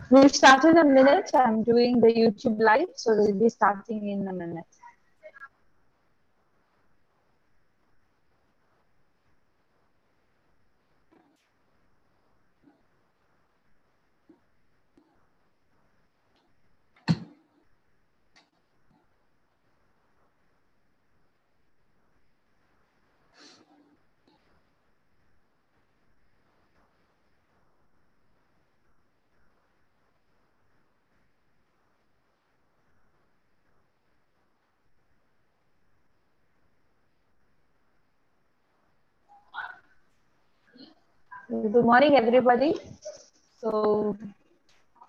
We'll start in a minute. I'm doing the YouTube live, so we'll be starting in a minute. Good morning, everybody. So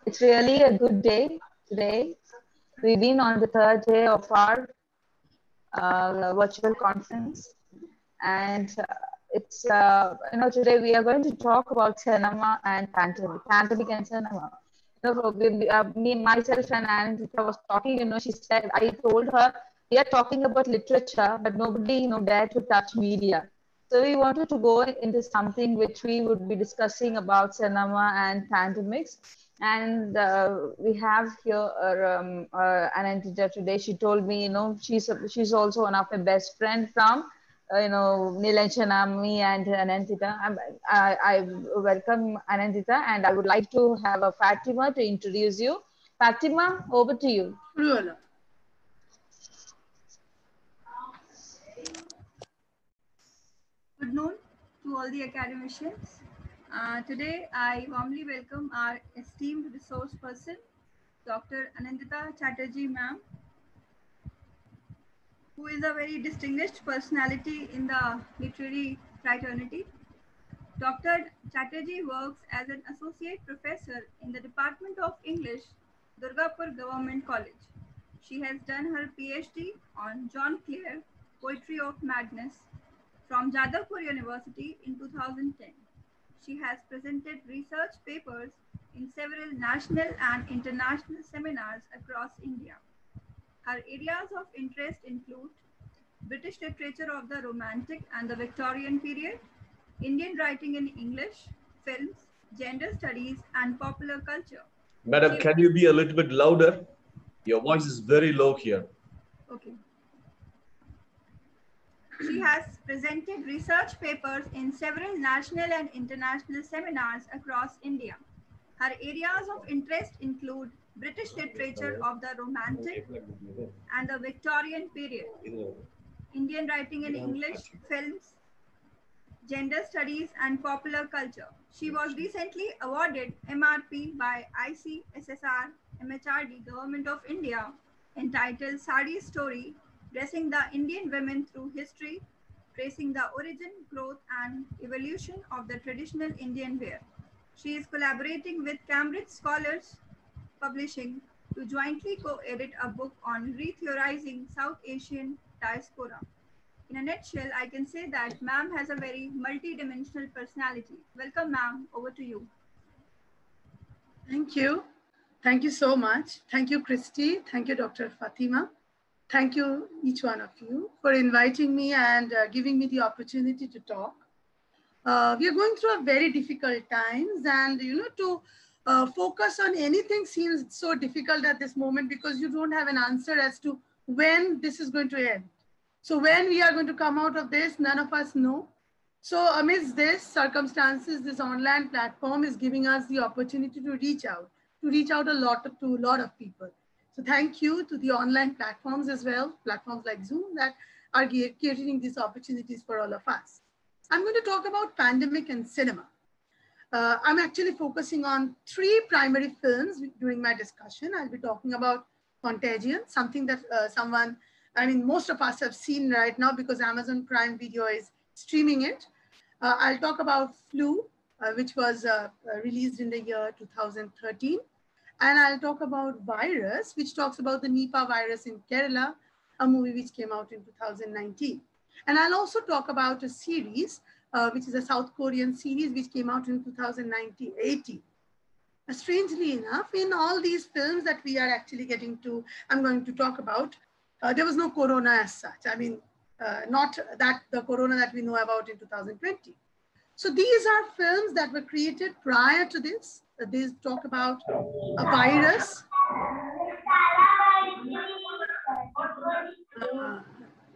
it's really a good day today. We've been on the third day of our virtual conference, and it's today we are going to talk about cinema and pandemic and cinema. Me, myself, and Anita was talking. She said, I told her we are talking about literature, but nobody dared to touch media. So we wanted to go into something which we would be discussing about cinema and pandemics. And we have here Anantita today. She told me, she's also one of my best friend from, Nilanchanami and Anantita. I welcome Anantita, and I would like to have a Fatima to introduce you. Fatima, over to you. Good noon to all the academicians. Today, I warmly welcome our esteemed resource person, Dr. Anandita Chatterjee ma'am, who is a very distinguished personality in the literary fraternity. Dr. Chatterjee works as an associate professor in the Department of English, Durgapur Government College. She has done her PhD on John Clare, Poetry of Madness, from Jadavpur University in 2010. She has presented research papers in several national and international seminars across India. Her areas of interest include British literature of the Romantic and the Victorian period, Indian writing in English, films, gender studies, and popular culture. Madam, can you be a little bit louder? Your voice is very low here. Okay. She has presented research papers in several national and international seminars across India. Her areas of interest include British literature of the Romantic and the Victorian period, Indian writing in English, films, gender studies, and popular culture. She was recently awarded MRP by ICSSR MHRD Government of India entitled Sari Story, Dressing the Indian Women Through History, Tracing the Origin, Growth, and Evolution of the Traditional Indian Wear. She is collaborating with Cambridge Scholars Publishing to jointly co-edit a book on retheorizing South Asian diaspora. In a nutshell, I can say that ma'am has a very multi-dimensional personality. Welcome, ma'am. Over to you. Thank you. Thank you so much. Thank you, Christy. Thank you, Dr. Fatima. Thank you, each one of you, for inviting me and giving me the opportunity to talk. We are going through a very difficult times, and to focus on anything seems so difficult at this moment because you don't have an answer as to when this is going to end. So when we are going to come out of this, none of us know. So amidst this circumstances, this online platform is giving us the opportunity to reach out to a lot of people. So thank you to the online platforms as well, platforms like Zoom that are creating these opportunities for all of us. I'm going to talk about pandemic and cinema. I'm actually focusing on three primary films during my discussion. I'll be talking about Contagion, something that most of us have seen right now because Amazon Prime Video is streaming it. I'll talk about Flu, which was released in the year 2013. And I'll talk about Virus, which talks about the Nipah virus in Kerala, a movie which came out in 2019. And I'll also talk about a series, which is a South Korean series, which came out in 2018. Strangely enough, in all these films that we are actually I'm going to talk about, there was no corona as such. Not that the corona that we know about in 2020. So these are films that were created prior to this. They talk about a virus.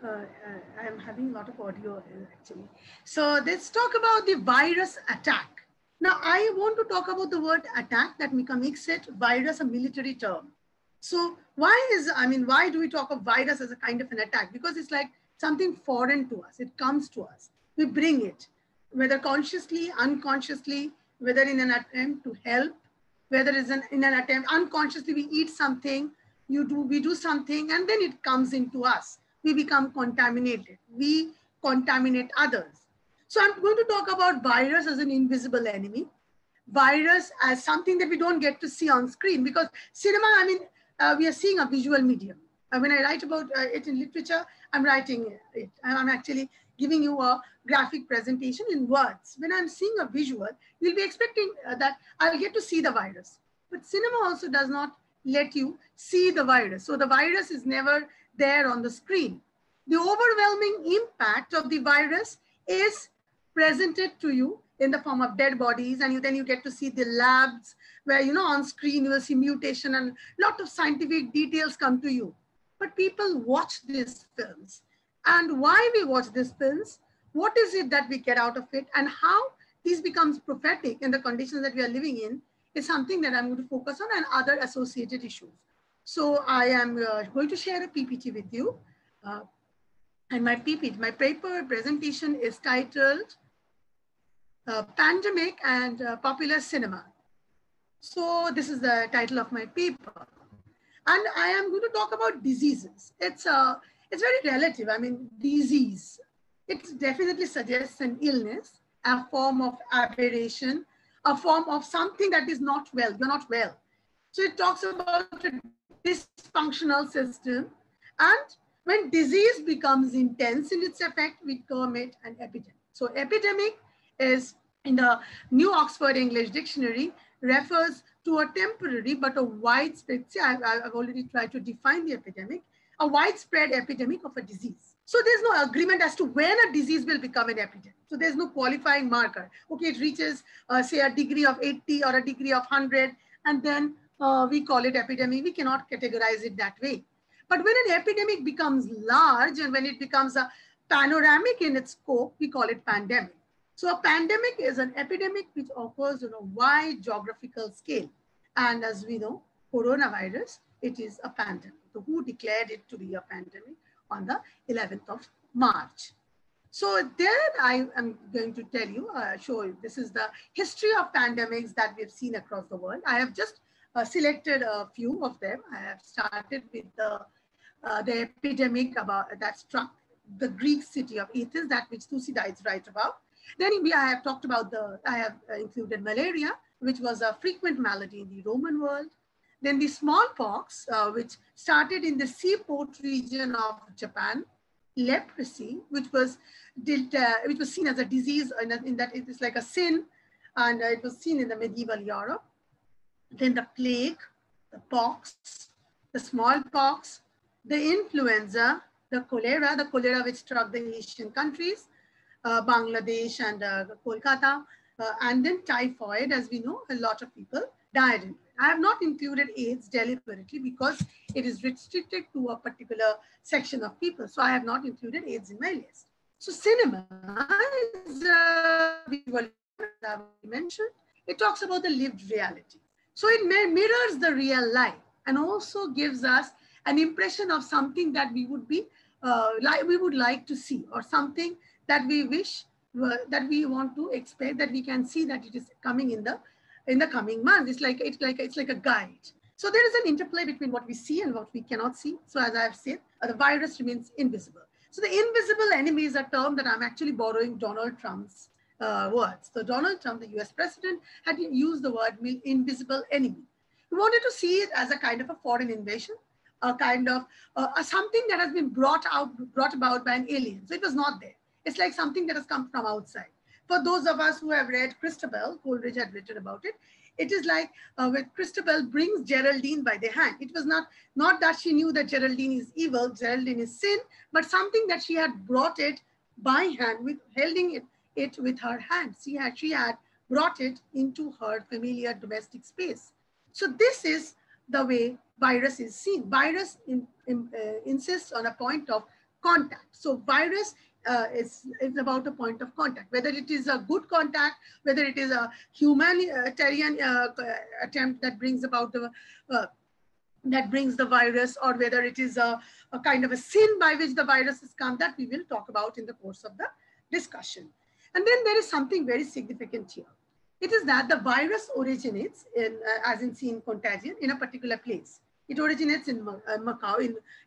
I am having a lot of audio actually. So let's talk about the virus attack. Now I want to talk about the word attack that makes it virus a military term. So why do we talk of virus as a kind of an attack? Because it's like something foreign to us. It comes to us. We bring it, whether consciously, unconsciously, whether in an attempt to help, whether it's in an attempt, unconsciously we eat something, we do something, and then it comes into us. We become contaminated. We contaminate others. So I'm going to talk about virus as an invisible enemy, virus as something that we don't get to see on screen, because cinema, we are seeing a visual medium. When I write about it in literature, I'm writing it. I'm actually giving you a graphic presentation in words. When I'm seeing a visual, you'll be expecting that I'll get to see the virus. But cinema also does not let you see the virus. So the virus is never there on the screen. The overwhelming impact of the virus is presented to you in the form of dead bodies, and then you get to see the labs where, on screen you will see mutation and a lot of scientific details come to you. But people watch these films. And why we watch these films, what is it that we get out of it, and how this becomes prophetic in the conditions that we are living in is something that I'm going to focus on, and other associated issues. So I am going to share a PPT with you. And my PPT, my paper presentation is titled Pandemic and Popular Cinema. So this is the title of my paper. And I am going to talk about diseases. It's very relative. Disease, it definitely suggests an illness, a form of aberration, a form of something that is not well. You're not well. So it talks about a dysfunctional system. And when disease becomes intense in its effect, we term it an epidemic. So epidemic is, in the New Oxford English Dictionary, refers to a temporary but a widespread, I've already tried to define the epidemic, a widespread epidemic of a disease. So there's no agreement as to when a disease will become an epidemic. So there's no qualifying marker. Okay, it reaches, say, a degree of 80 or a degree of 100, and then we call it epidemic. We cannot categorize it that way. But when an epidemic becomes large and when it becomes a panoramic in its scope, we call it pandemic. So a pandemic is an epidemic which occurs on a wide geographical scale. And as we know, coronavirus, it is a pandemic. So who declared it to be a pandemic? On the 11th of March. So there I am going to tell you, show you, this is the history of pandemics that we've seen across the world. I have just selected a few of them. I have started with the epidemic that struck the Greek city of Athens, that which Thucydides writes about. Then I have talked about I have included malaria, which was a frequent malady in the Roman world. Then the smallpox, which started in the seaport region of Japan. Leprosy, which was seen as a disease in that it is like a sin, and it was seen in the medieval Europe. Then the plague, the pox, the smallpox, the influenza, the cholera which struck the Asian countries, Bangladesh and Kolkata, and then typhoid. As we know, a lot of people died in it. I have not included AIDS deliberately because it is restricted to a particular section of people. So I have not included AIDS in my list. So cinema is visual, as I mentioned. It talks about the lived reality. So it mirrors the real life and also gives us an impression of something that we would be we would like to see, or something that we wish that we want to expect, that we can see that it is coming in the coming months. It's like a guide. So there is an interplay between what we see and what we cannot see. So as I have said, the virus remains invisible. So the invisible enemy is a term that I'm actually borrowing Donald Trump's words. So Donald Trump, the US president, had used the word invisible enemy. He wanted to see it as a kind of a foreign invasion, a kind of something that has been brought about by an alien. So it was not there. It's like something that has come from outside. For those of us who have read Christabel, Coleridge had written about it, it is like when Christabel brings Geraldine by the hand. It was not that she knew that Geraldine is evil, Geraldine is sin, but something that she had brought it by hand, holding it with her hand. She had brought it into her familiar domestic space. So this is the way virus is seen. Virus insists on a point of contact. So virus is about a point of contact, whether it is a good contact, whether it is a humanitarian attempt that brings about the virus, or whether it is a kind of a sin by which the virus has come, that we will talk about in the course of the discussion. And then there is something very significant here. It is that the virus originates in, as in seen contagion, in a particular place. It originates in Macau,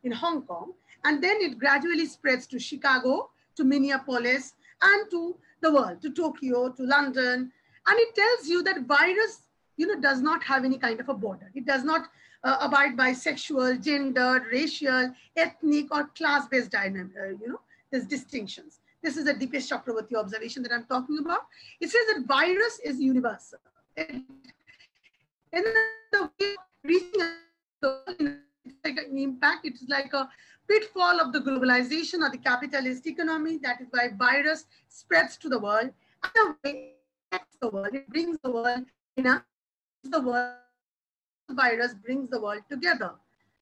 in Hong Kong, and then it gradually spreads to Chicago, to Minneapolis, and to the world, to Tokyo, to London. And it tells you that virus, does not have any kind of a border. It does not abide by sexual, gender, racial, ethnic, or class-based dynamic, there's distinctions. This is the Dipesh Chakraborty observation that I'm talking about. It says that virus is universal. In the way reaching like an impact, it is like a pitfall of the globalization or the capitalist economy. That is why virus spreads to the world. And the way the world, it brings the world virus brings the world together.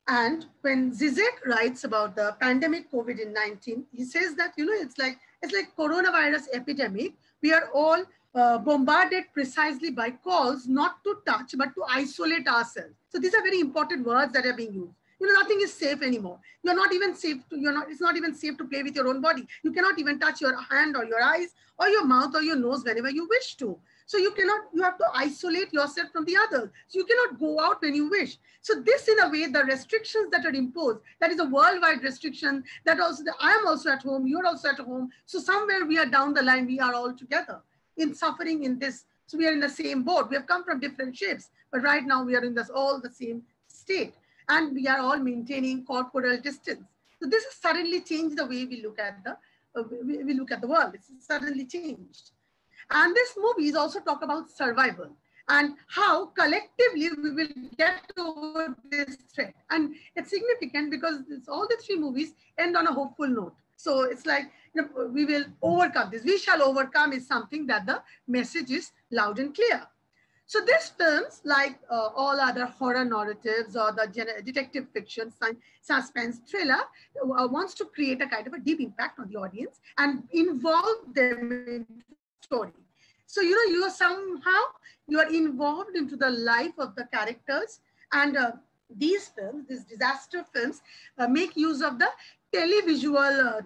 And when Zizek writes about the pandemic COVID-19, he says that, it's like coronavirus epidemic. We are all bombarded precisely by calls not to touch, but to isolate ourselves. So these are very important words that are being used. Nothing is safe anymore. You're not even safe it's not even safe to play with your own body. You cannot even touch your hand or your eyes or your mouth or your nose whenever you wish to. So you have to isolate yourself from the others. So you cannot go out when you wish. So this, in a way, the restrictions that are imposed, that is a worldwide restriction, that also, I am also at home, you're also at home. So somewhere we are down the line, we are all together in suffering in this. So we are in the same boat. We have come from different shapes, but right now we are in all the same state. And we are all maintaining corporal distance. So this has suddenly changed the way we look at the world. It's suddenly changed. And this movies also talk about survival and how collectively we will get over this threat. And it's significant because all the three movies end on a hopeful note. So it's like, we will overcome this. We shall overcome is something that the message is loud and clear. So these films, like all other horror narratives or the detective fiction, suspense, thriller, wants to create a kind of a deep impact on the audience and involve them in the story. So, you are involved into the life of the characters. And these films, these disaster films, make use of the televisual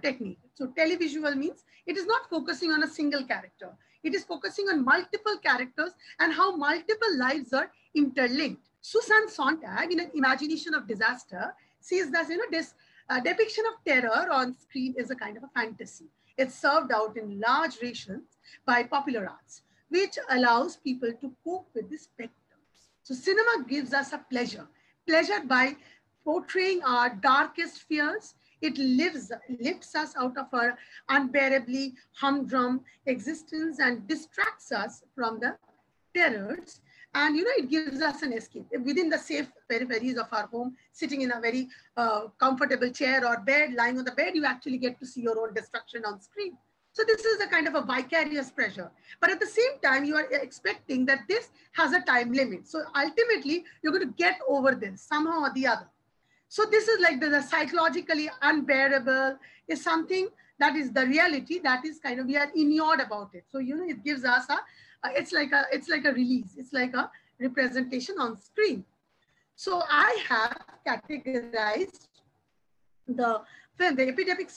technique. So televisual means it is not focusing on a single character. It is focusing on multiple characters and how multiple lives are interlinked. Susan Sontag, in An Imagination of Disaster, says that this depiction of terror on screen is a kind of a fantasy. It's served out in large rations by popular arts, which allows people to cope with the specters. So cinema gives us a pleasure by portraying our darkest fears. It lifts us out of our unbearably humdrum existence and distracts us from the terrors. And it gives us an escape within the safe peripheries of our home, sitting in a very comfortable chair or bed, lying on the bed. You actually get to see your own destruction on screen. So this is a kind of a vicarious pleasure. But at the same time, you are expecting that this has a time limit. So ultimately, you're going to get over this somehow or the other. So this is like the psychologically unbearable is something that is the reality that is kind of, we are inured about it. So, it gives us it's like a release. It's like a representation on screen. So I have categorized the epidemic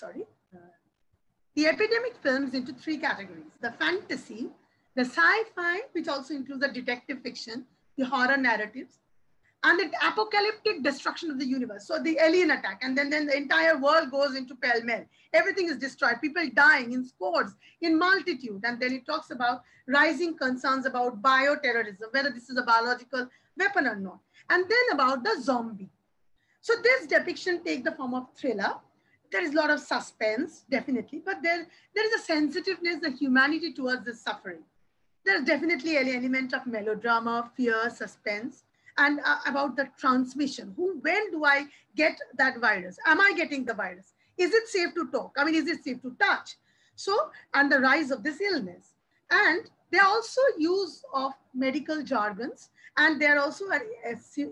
films into three categories: the fantasy, the sci-fi, which also includes the detective fiction, the horror narratives, and the apocalyptic destruction of the universe. So the alien attack, and then the entire world goes into pell-mell. Everything is destroyed, people dying in scores, in multitude. And then it talks about rising concerns about bioterrorism, whether this is a biological weapon or not. And then about the zombie. So this depiction takes the form of thriller. There is a lot of suspense, definitely, but there is a sensitiveness, the humanity towards the suffering. There's definitely an element of melodrama, fear, suspense, and about the transmission. When do I get that virus? Am I getting the virus? Is it safe to talk? I mean, is it safe to touch? So, and the rise of this illness. And There are also use of medical jargons, and there are also an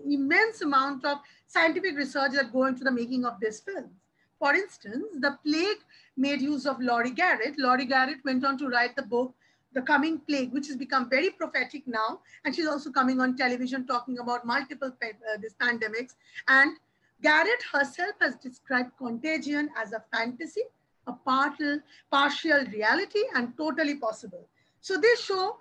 immense amount of scientific research that go into the making of this film. For instance, the plague made use of Laurie Garrett. Laurie Garrett went on to write the book, The Coming Plague, which has become very prophetic now. And she's also coming on television talking about multiple these pandemics. And Garrett herself has described Contagion as a fantasy, a partial reality, and totally possible. So they show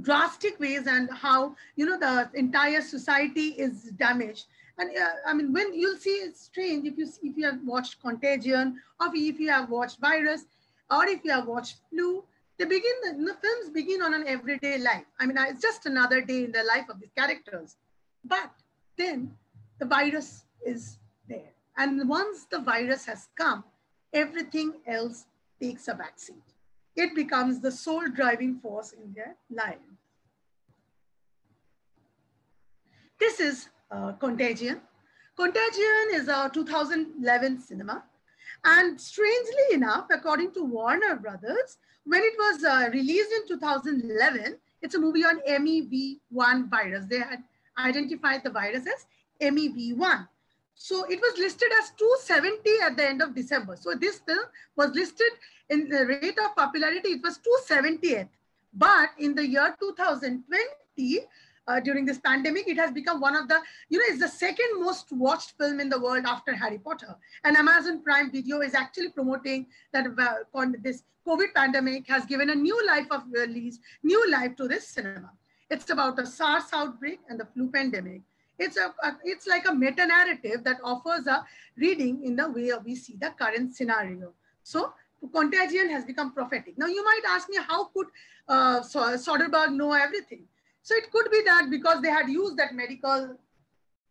drastic ways and how, you know, the entire society is damaged. And I mean, when you'll see, it's strange if you have watched Contagion, or if you have watched Virus, or if you have watched Flu, they begin, the films begin on an everyday life. I mean, it's just another day in the life of these characters. But then the virus is there. And once the virus has come, everything else takes a backseat. It becomes the sole driving force in their life. This is Contagion. Contagion is a 2011 cinema. And strangely enough, according to Warner Brothers, when it was released in 2011, it's a movie on MEV1 virus. They had identified the virus as MEV1. So it was listed as 270 at the end of December. So this film was listed in the rate of popularity, it was 270th. But in the year 2020, during this pandemic, it has become one of the, you know, it's the second most watched film in the world after Harry Potter. And Amazon Prime Video is actually promoting that this COVID pandemic has given a new life of release, new life to this cinema. It's about a SARS outbreak and the flu pandemic. It's like a meta narrative that offers a reading in the way we see the current scenario. So Contagion has become prophetic. Now you might ask me, how could Soderbergh know everything? So it could be that because they had used that medical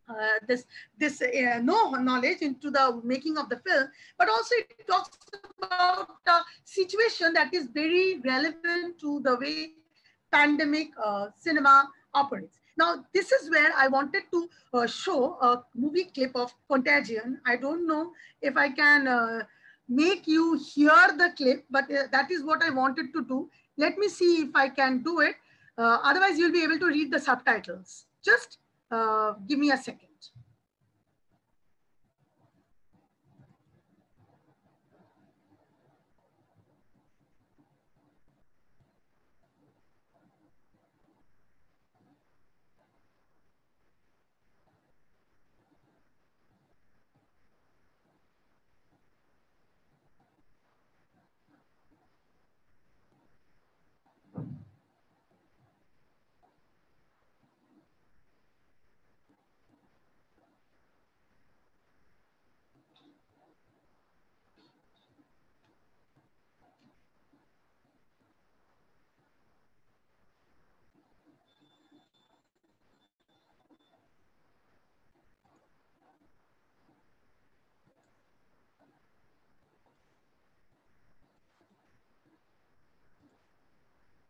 knowledge into the making of the film, but also it talks about a situation that is very relevant to the way pandemic cinema operates. Now, this is where I wanted to show a movie clip of Contagion. I don't know if I can make you hear the clip, but that is what I wanted to do. Let me see if I can do it. Otherwise, you'll be able to read the subtitles. Just give me a second.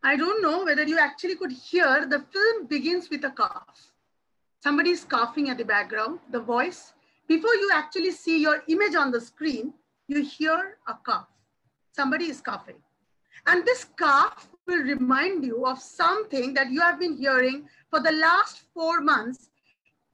I don't know whether you actually could hear, the film begins with a cough. Somebody's coughing at the background, the voice. Before you actually see your image on the screen, you hear a cough. Somebody is coughing. And this cough will remind you of something that you have been hearing for the last 4 months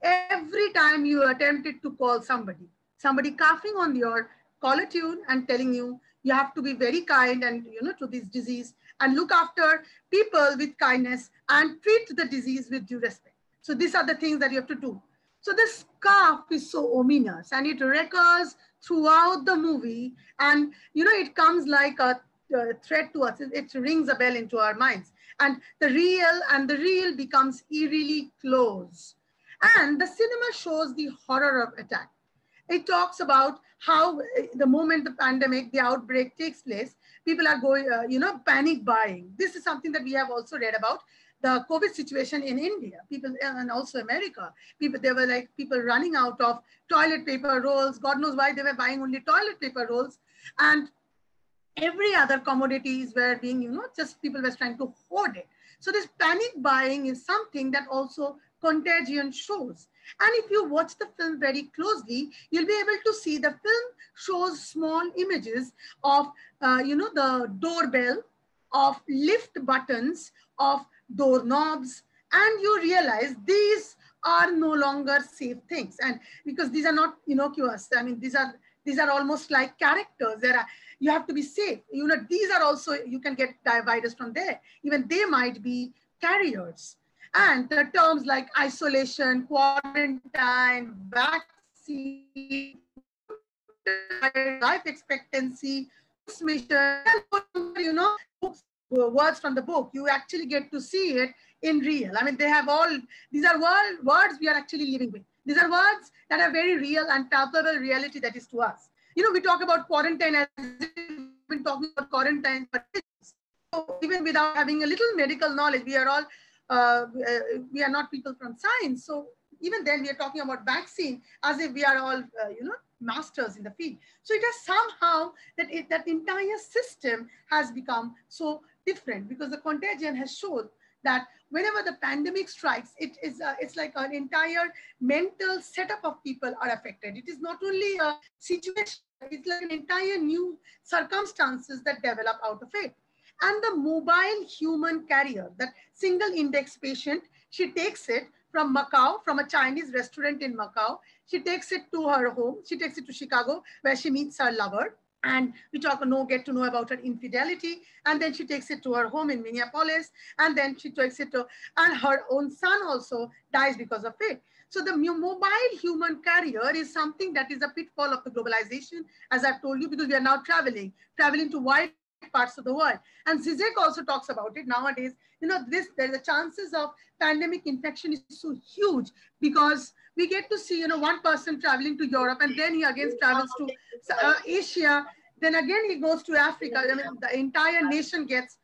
every time you attempted to call somebody. Somebody coughing on your caller tune and telling you, you have to be very kind and, you know, to this disease and look after people with kindness and treat the disease with due respect. So these are the things that you have to do. So this cough is so ominous and it recurs throughout the movie. And, you know, it comes like a threat to us. It rings a bell into our minds. And the real becomes eerily close. And the cinema shows the horror of attack. It talks about how the moment the pandemic, the outbreak takes place, people are going, panic buying. This is something that we have also read about, the COVID situation in India, people, and also America. There were like people running out of toilet paper rolls. God knows why they were buying only toilet paper rolls. And every other commodities were being, just people were trying to hoard it. So this panic buying is something that also Contagion shows. And if you watch the film very closely, you'll be able to see the film shows small images of, the doorbell, of lift buttons, of doorknobs, and you realize these are no longer safe things. And because these are not innocuous, I mean, these are almost like characters. You have to be safe. These are also, you can get virus from there. Even they might be carriers. And the terms like isolation, quarantine, vaccine, life expectancy, transmission, words from the book. You actually get to see it in real. I mean, they have all, these are words we are actually living with. These are words that are very real and palpable reality that is to us. We talk about quarantine as we've been talking about quarantine for decades. So even without having a little medical knowledge, we are all, we are not people from science. So even then we are talking about vaccine as if we are all, masters in the field. So it has somehow that entire system has become so different, because the contagion has shown that whenever the pandemic strikes, it's like an entire mental setup of people are affected. It is not only a situation, it's like an entire new circumstances that develop out of it. And the mobile human carrier, that single index patient, she takes it from Macau, from a Chinese restaurant in Macau. She takes it to her home. She takes it to Chicago, where she meets her lover. And we get to know about her infidelity. And then she takes it to her home in Minneapolis. And then she takes it to, and her own son also dies because of it. So the mobile human carrier is something that is a pitfall of the globalization, as I've told you, because we are now traveling to wide parts of the world. And Zizek also talks about it nowadays. The chances of pandemic infection is so huge, because we get to see, one person traveling to Europe, and then he again travels to Asia. Then again, he goes to Africa. I mean, the entire nation gets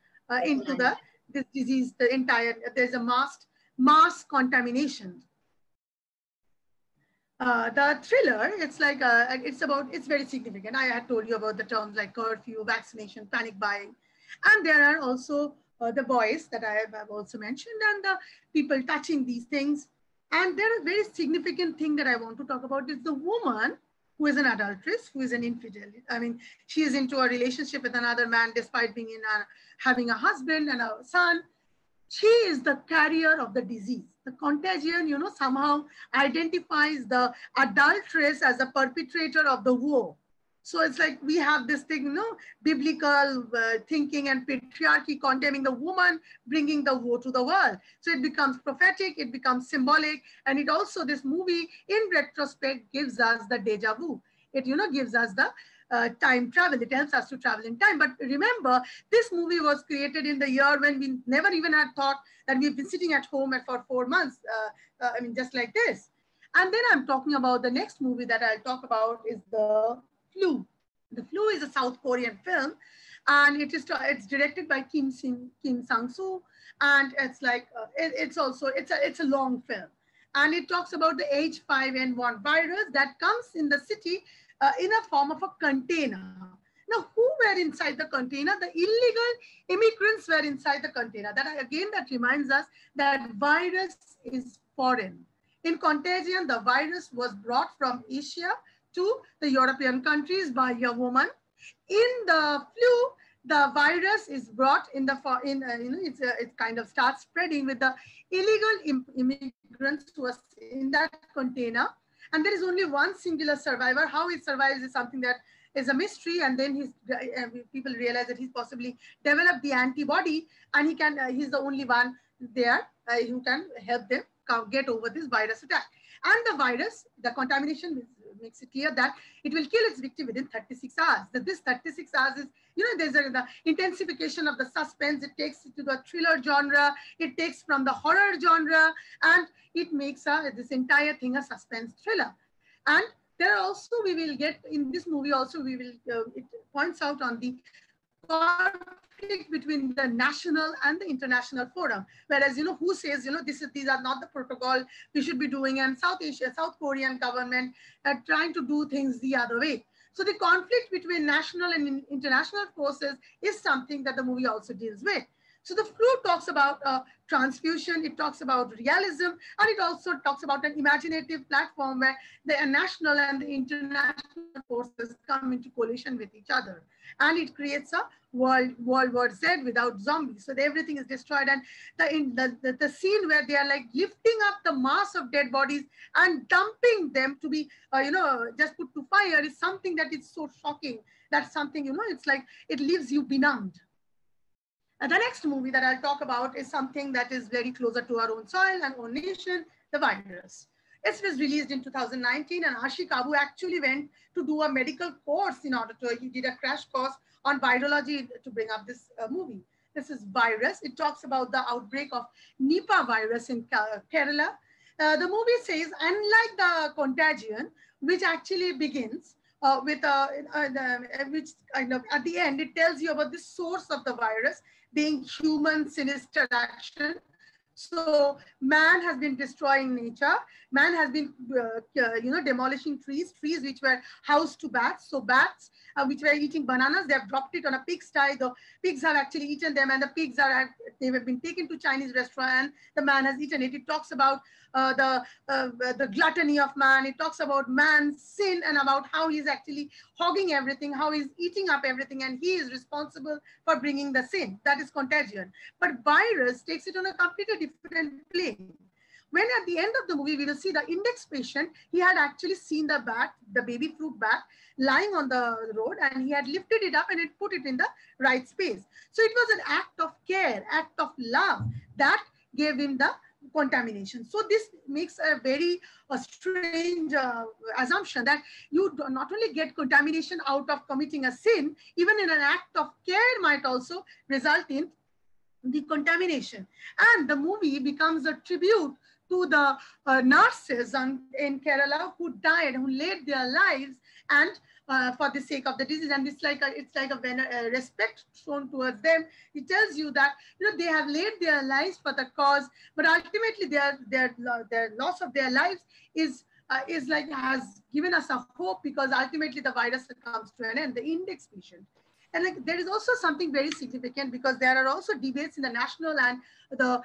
into this disease, there's a mass contamination. The thriller, it's like, it's very significant. I had told you about the terms like curfew, vaccination, panic buying. And there are also the boys that I have also mentioned, and the people touching these things. And there is a very significant thing that I want to talk about is the woman who is an adulteress, who is an infidel. I mean, she is into a relationship with another man despite being having a husband and a son. She is the carrier of the disease. The contagion, somehow identifies the adulteress as a perpetrator of the woe. So it's like we have this thing, biblical thinking and patriarchy condemning the woman, bringing the woe to the world. So it becomes prophetic, it becomes symbolic. And it also, this movie in retrospect gives us the deja vu. It, gives us the time travel. It helps us to travel in time. But remember, this movie was created in the year when we never even had thought that we've been sitting at home for 4 months. I mean, just like this. And then I'm talking about the next movie that I'll talk about is The Flu. The Flu is a South Korean film, and it's directed by Kim Sang-soo, and it's like it's a long film, and it talks about the H5N1 virus that comes in the city in a form of a container. Now, who were inside the container? The illegal immigrants were inside the container. That reminds us that virus is foreign. In Contagion, the virus was brought from Asia to the European countries by a woman. In The Flu, the virus is brought it kind of starts spreading with the illegal immigrants who are in that container. And there is only one singular survivor. How he survives is something that is a mystery. And then people realize that he's possibly developed the antibody, and he's the only one there who can help them get over this virus attack. And the virus, the contamination makes it clear that it will kill its victim within 36 hours. That this 36 hours is, there's the intensification of the suspense. It takes it to the thriller genre. It takes from the horror genre, and it makes this entire thing a suspense thriller. And there are also, we will get in this movie also, it points out on the conflict between the national and the international forum. Whereas, who says, these are not the protocol we should be doing, and South Korean government are trying to do things the other way. So the conflict between national and international forces is something that the movie also deals with. So The Flu talks about transfusion, it talks about realism, and it also talks about an imaginative platform where the national and the international forces come come into collision with each other. And it creates a World War Z without zombies. So everything is destroyed. And the scene where they are like lifting up the mass of dead bodies and dumping them to be, just put to fire is something that is so shocking. That's something, it's like it leaves you benumbed. And the next movie that I'll talk about is something that is very closer to our own soil and own nation, The Virus. It was released in 2019, and Ashiq Abu actually went to do a medical course he did a crash course on virology to bring up this movie. This is Virus. It talks about the outbreak of Nipah virus in Kerala. The movie says, unlike the Contagion, which actually begins which kind of at the end, it tells you about the source of the virus being human sinister action. So man has been destroying nature. Man has been, demolishing trees which were housed to bats. So bats, which were eating bananas, they have dropped it on a pigsty. The pigs have actually eaten them, and the pigs they have been taken to Chinese restaurant, and the man has eaten it. It talks about the gluttony of man. It talks about man's sin and about how he's actually hogging everything, how he's eating up everything, and he is responsible for bringing the sin. That is Contagion. But Virus takes it on a completely different plane. When at the end of the movie, we will see the index patient, he had actually seen the bat, the baby fruit bat, lying on the road, and he had lifted it up and it put it in the right space. So it was an act of care, act of love that gave him the contamination. So this makes a very strange assumption that you do not only get contamination out of committing a sin, even in an act of care might also result in the contamination. And the movie becomes a tribute to the nurses in Kerala who died, who laid their lives and for the sake of the disease. And it's like a respect shown towards them. It tells you that they have laid their lives for the cause, but ultimately their loss of their lives has given us a hope, because ultimately the virus comes to an end, the index patient. And there is also something very significant, because there are also debates in the national and the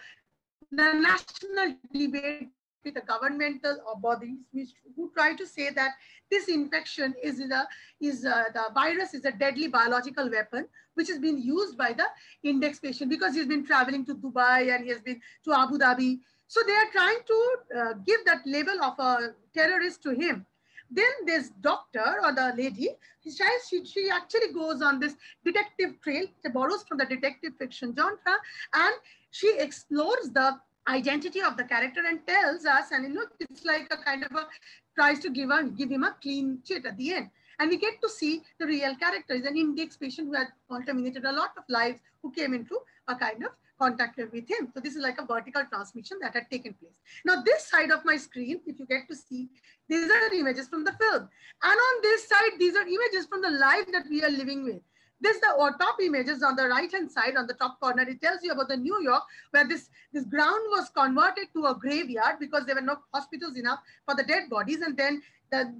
national debate with the governmental bodies who try to say that this infection the virus is a deadly biological weapon which has been used by the index patient, because he's been traveling to Dubai and he has been to Abu Dhabi. So they are trying to give that label of a terrorist to him. Then this doctor or the lady, she actually goes on this detective trail. She borrows from the detective fiction genre, and she explores the identity of the character and tells us, and it's like a kind of a tries to give him a clean chit at the end. And we get to see the real character is an index patient who had contaminated a lot of lives, who came into a kind of contact with him. So this is like a vertical transmission that had taken place. Now this side of my screen, if you get to see, these are images from the film. And on this side, these are images from the life that we are living with. This the top images on the right-hand side, on the top corner. It tells you about the New York, where this ground was converted to a graveyard because there were no hospitals enough for the dead bodies. And then the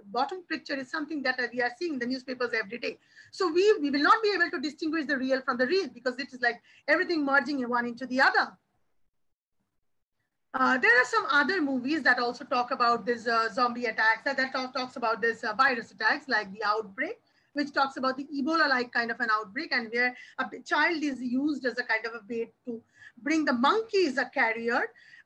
bottom picture is something that we are seeing in the newspapers every day. So we will not be able to distinguish the real from the real, because it is like everything merging one into the other. There are some other movies that also talk about this zombie attacks, that talks about this virus attacks, like The Outbreak, which talks about the Ebola-like kind of an outbreak, and where a child is used as a kind of a bait to bring the monkeys a carrier,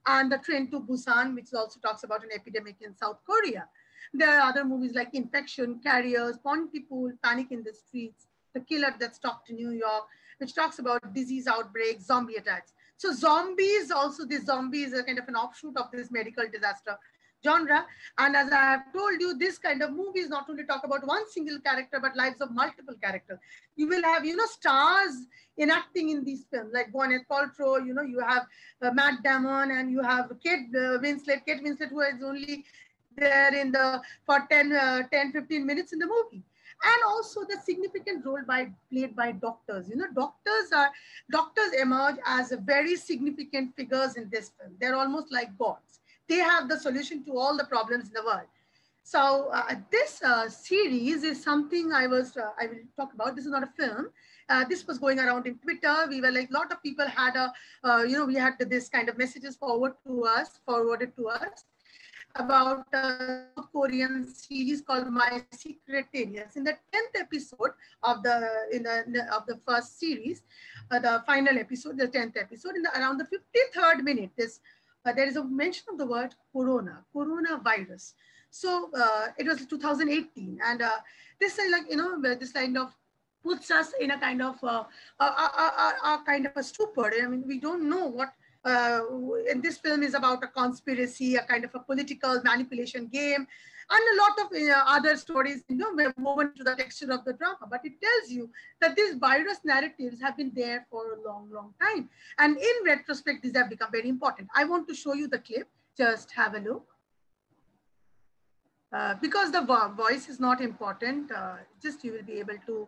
and The Train to Busan, which also talks about an epidemic in South Korea. There are other movies like Infection, Carriers, Pontypool, Panic in the Streets, The Killer That Stalked New York, which talks about disease outbreaks, zombie attacks. So zombies, also this zombie is a kind of an offshoot of this medical disaster genre. And as I have told you, this kind of movies not only talk about one single character, but lives of multiple characters. You will have, stars enacting in these films, like Gwyneth Paltrow, you have Matt Damon, and you have Kate Winslet, who is only there for 10-15 minutes in the movie. And also the significant role played by doctors. Doctors emerge as a very significant figures in this film. They're almost like gods. They have the solution to all the problems in the world. So this series is something I will talk about. This is not a film. This was going around in Twitter. We were like, a lot of people had we had this kind of messages forwarded to us. about a South Korean series called My Secret Aliens. In the 10th episode of the first series, the final episode, the 10th episode, around the 53rd minute, there is a mention of the word coronavirus. So it was 2018, and this is like, this kind of puts us in a kind of a stupor. I mean, we don't know what. And this film is about a conspiracy, a kind of a political manipulation game, and a lot of other stories, were woven to the texture of the drama. But it tells you that these virus narratives have been there for a long, long time. And in retrospect, these have become very important. I want to show you the clip. Just have a look. Because the voice is not important, just you will be able to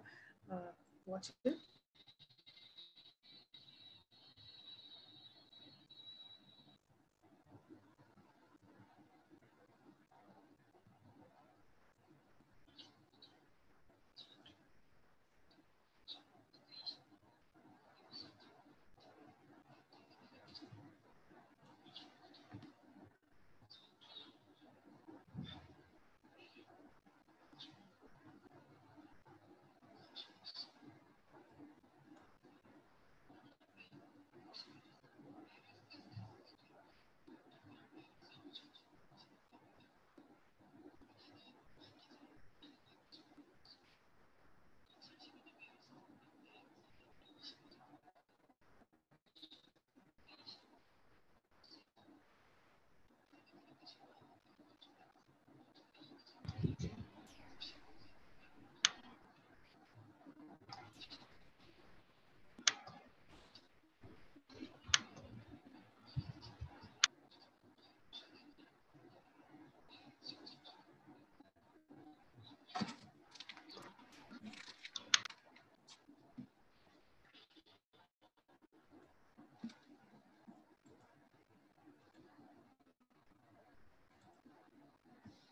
watch it.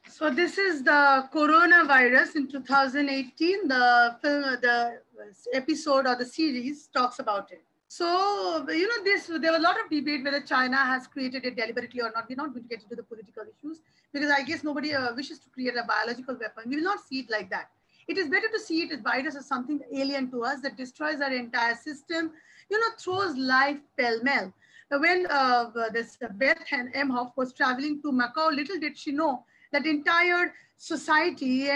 So this is the coronavirus in 2018. The film, the episode or the series talks about it. So, there was a lot of debate whether China has created it deliberately or not. We're not going to get into the political issues because I guess nobody wishes to create a biological weapon. We will not see it like that. It is better to see it as virus as something alien to us that destroys our entire system, throws life pell-mell. When this Beth Emhoff was traveling to Macau, little did she know that entire society,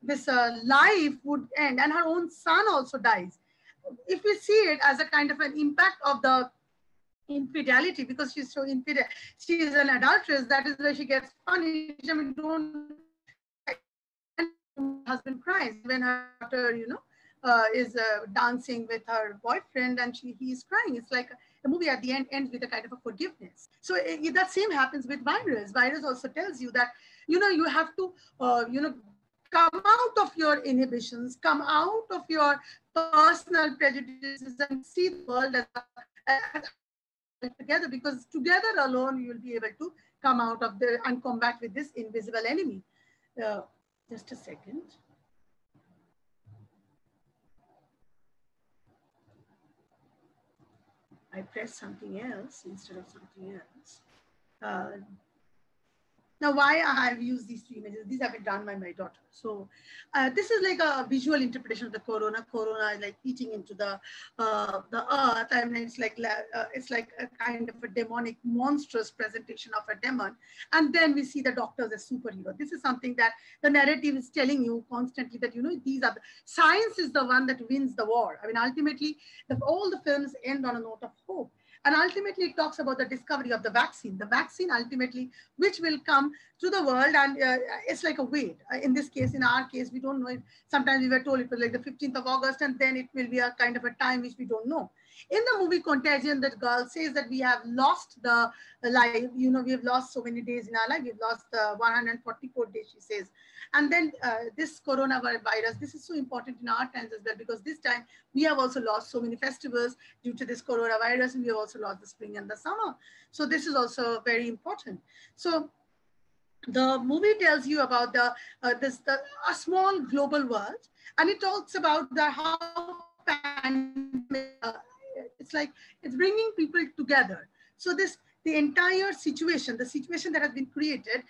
this life would end, and her own son also dies. If we see it as a kind of an impact of the infidelity, because she's so infidel, she is an adulteress, that is why she gets punished. I mean, don't husband cries when her daughter, is dancing with her boyfriend and he's crying. It's like the movie at the end ends with a kind of a forgiveness. So that same happens with virus. Virus also tells you that, you have to, come out of your inhibitions, come out of your personal prejudices and see the world as together, because together alone you will be able to come out of and combat with this invisible enemy. Just a second. I press something else instead of something else. Now, why I have used these two images? These have been done by my daughter. So this is like a visual interpretation of the corona. Corona is like eating into the earth. I mean, it's like a kind of a demonic, monstrous presentation of a demon. And then we see the doctor as a superhero. This is something that the narrative is telling you constantly that, these are science is the one that wins the war. I mean, ultimately, all the films end on a note of hope. And ultimately, it talks about the discovery of the vaccine ultimately, which will come to the world. And it's like a wait. In this case, in our case, we don't know it. Sometimes we were told it was like the 15th of August, and then it will be a kind of a time which we don't know. In the movie Contagion, that girl says that we have lost the life. We have lost so many days in our life. We've lost 144 days, she says. And then this coronavirus, this is so important in our times as well, because this time we have also lost so many festivals due to this coronavirus, and we have also lost the spring and the summer. So this is also very important. So the movie tells you about a small global world, and it talks about how it's bringing people together. So this the entire situation, the situation that has been created,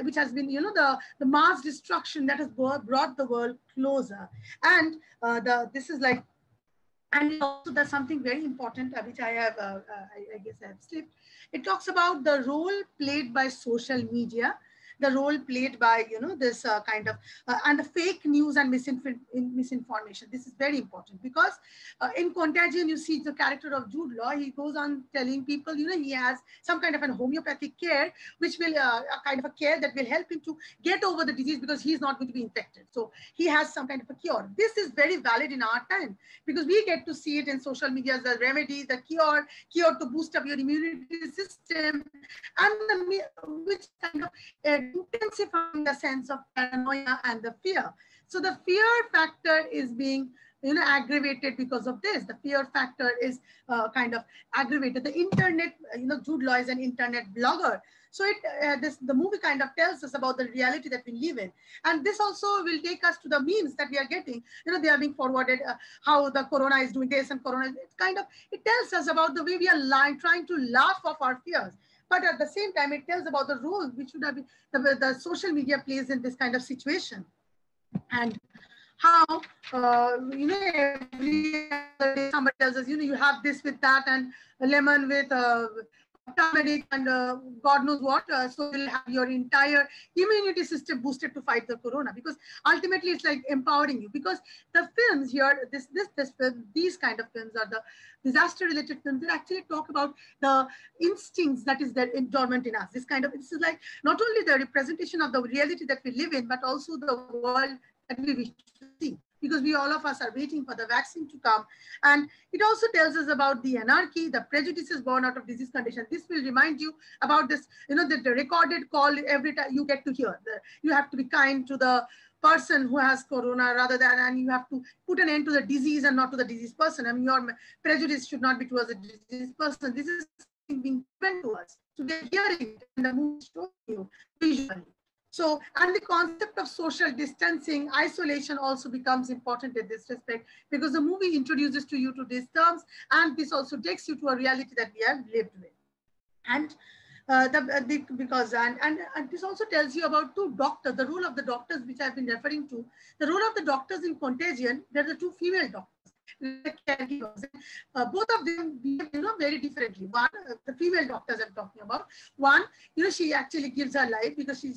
which has been, the mass destruction that has brought the world closer. And this is like, and it also does something very important, which I have, I guess I have slipped. It talks about the role played by social media, the role played by, this kind of, and the fake news and misinformation. This is very important because in Contagion, you see the character of Jude Law. He goes on telling people, he has some kind of an homeopathic care, which will, a kind of a care that will help him to get over the disease because he's not going to be infected. So he has some kind of a cure. This is very valid in our time because we get to see it in social media as the remedy, the cure to boost up your immunity system, and which kind of intensifying the sense of paranoia and the fear. So the fear factor is being, aggravated because of this. The fear factor is kind of aggravated. The internet, Jude Law is an internet blogger. So the movie kind of tells us about the reality that we live in. And this also will take us to the memes that we are getting. They are being forwarded, how the corona is doing this and corona, it tells us about the way we are trying to laugh off our fears. But at the same time, it tells about the role which should have been the social media plays in this kind of situation. And how, every other day somebody tells us, you have this with that and a lemon with turmeric and God knows what. So you'll have your entire immunity system boosted to fight the corona, because ultimately it's like empowering you. Because the films here, these kind of films are the disaster related films that actually talk about the instincts that is there dormant in us. This is like not only the representation of the reality that we live in, but also the world that we wish to see, because all of us are waiting for the vaccine to come. And it also tells us about the anarchy, the prejudices born out of disease condition. This will remind you about this, the recorded call every time you get to hear. You have to be kind to the person who has corona rather than, and you have to put an end to the disease and not to the diseased person. I mean, your prejudice should not be towards the diseased person. This is being given to us. So we are hearing it and the movie showing you visually. So, and the concept of social distancing, isolation also becomes important in this respect, because the movie introduces to you to these terms, and this also takes you to a reality that we have lived with. And this also tells you about two doctors, the role of the doctors, which I've been referring to. The role of the doctors in Contagion, they're the two female doctors. Caregivers. Both of them behave, very differently. One, the female doctors I'm talking about. One, she actually gives her life because she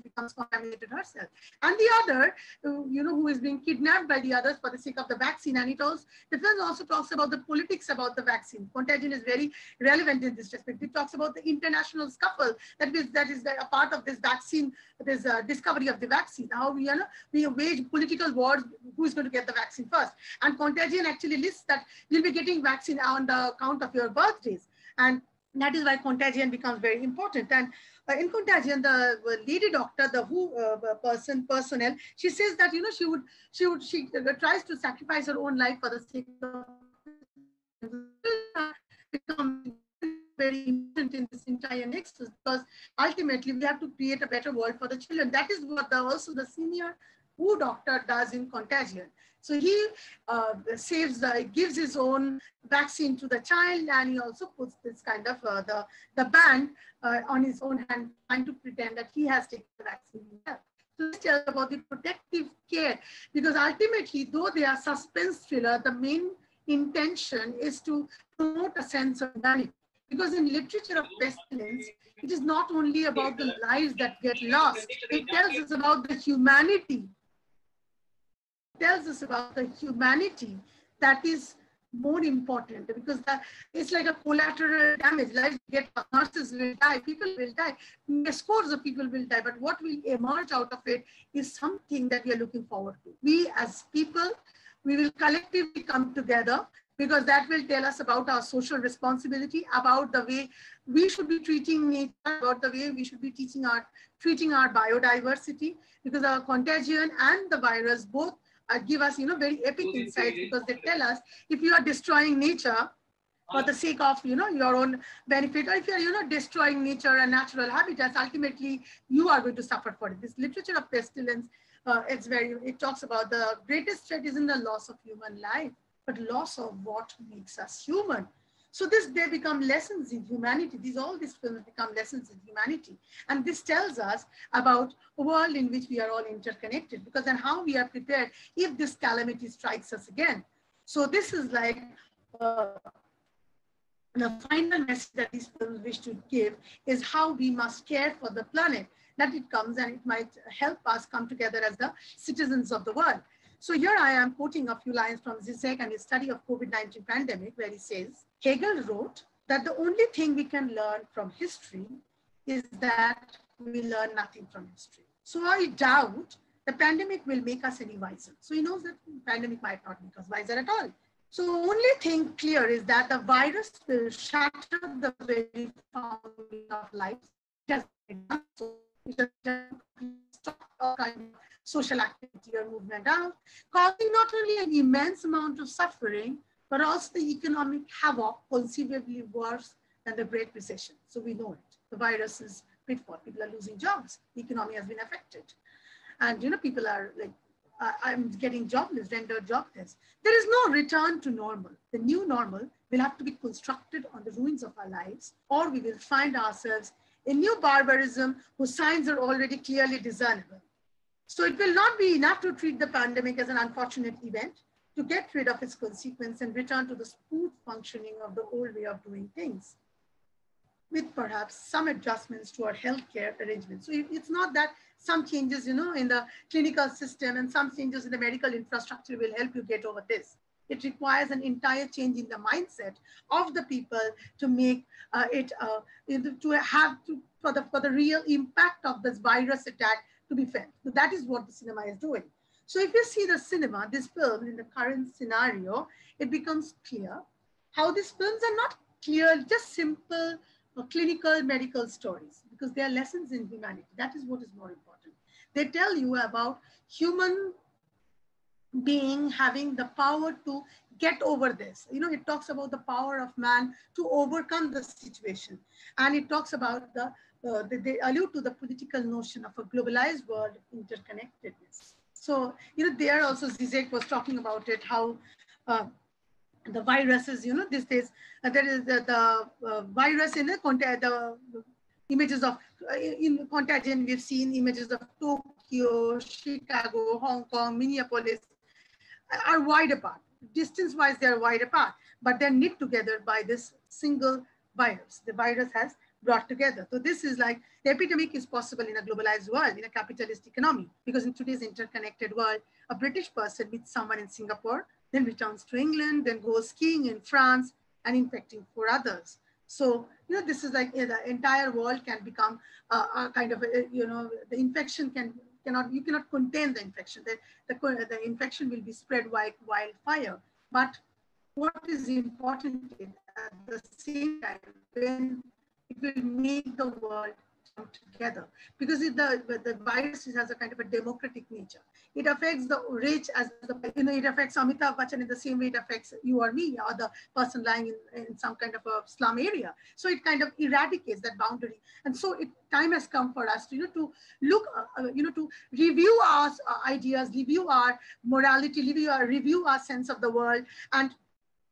becomes contaminated herself. And the other, who is being kidnapped by the others for the sake of the vaccine. And the film also talks about the politics about the vaccine. Contagion is very relevant in this respect. It talks about the international scuffle that is a part of this vaccine, this discovery of the vaccine. How we wage political wars, who is going to get the vaccine first. And Contagion actually lists that you'll be getting vaccine on the count of your birthdays. And that is why Contagion becomes very important. And in Contagion, the lady doctor, the personnel, she says that, she tries to sacrifice her own life for the sake of become very important in this entire nexus, because ultimately we have to create a better world for the children. That is what also the senior WHO doctor does in Contagion. So he gives his own vaccine to the child, and he also puts this kind of the band on his own hand, trying to pretend that he has taken the vaccine himself. So let's tell about the protective care, because ultimately, though they are suspense thriller, the main intention is to promote a sense of humanity. Because in literature of pestilence, it is not only about the lives that get lost, it tells us about the humanity. Tells us about the humanity that is more important, because it's like a collateral damage. Lives get, nurses will die, people will die, scores of people will die, but what will emerge out of it is something that we are looking forward to. We as people, we will collectively come together, because that will tell us about our social responsibility, about the way we should be treating nature, about the way we should be treating our biodiversity, because our Contagion and the virus both give us, very epic insights, because they tell us if you are destroying nature for the sake of, your own benefit, or if you're, destroying nature and natural habitats, ultimately you are going to suffer for it. This literature of pestilence, it talks about the greatest threat isn't the loss of human life, but loss of what makes us human. So they become lessons in humanity. All these films become lessons in humanity. And this tells us about a world in which we are all interconnected, because then how we are prepared if this calamity strikes us again. So this is like the final message that these films wish to give is how we must care for the planet, that it comes and it might help us come together as the citizens of the world. So here I am quoting a few lines from Zizek and his study of COVID-19 pandemic, where he says, Hegel wrote that the only thing we can learn from history is that we learn nothing from history. So I doubt the pandemic will make us any wiser. So he knows that the pandemic might not make us wiser at all. So the only thing clear is that the virus will shatter the very foundation of life. It does stop all kind of social activity or movement out, causing not only an immense amount of suffering, but also the economic havoc conceivably worse than the Great Recession. So we know it. The virus is pitfall. People are losing jobs. The economy has been affected. And people are like, I'm getting jobless, rendered jobless. There is no return to normal. The new normal will have to be constructed on the ruins of our lives, or we will find ourselves in new barbarism whose signs are already clearly discernible. So it will not be enough to treat the pandemic as an unfortunate event, to get rid of its consequence and return to the smooth functioning of the old way of doing things, with perhaps some adjustments to our healthcare arrangements. So it's not that some changes, in the clinical system and some changes in the medical infrastructure will help you get over this. It requires an entire change in the mindset of the people to make for the real impact of this virus attack to be felt. So that is what the cinema is doing. So if you see the cinema, this film in the current scenario, it becomes clear how these films are not clear, just simple clinical medical stories, because they are lessons in humanity. That is what is more important. They tell you about human being having the power to get over this. It talks about the power of man to overcome the situation. And it talks about they allude to the political notion of a globalized world of interconnectedness. So, there also Zizek was talking about it, how the viruses, these days, there is the virus in the images of, in Contagion, we've seen images of Tokyo, Chicago, Hong Kong, Minneapolis, are wide apart. Distance-wise, they're wide apart, but they're knit together by this single virus. The virus has brought together. So this is like, the epidemic is possible in a globalized world, in a capitalist economy, because in today's interconnected world, a British person meets someone in Singapore, then returns to England, then goes skiing in France and infecting 4 others. So, this is like the entire world can become a kind of, the infection you cannot contain the infection. The infection will be spread like wildfire. But what is important is at the same time, when it will make the world come together, because the virus has a kind of a democratic nature. It affects the rich it affects Amitabh Bachchan in the same way it affects you or me, or the person lying in some kind of a slum area. So it kind of eradicates that boundary. And so time has come for us to, to look, to review our ideas, review our morality, review our sense of the world, and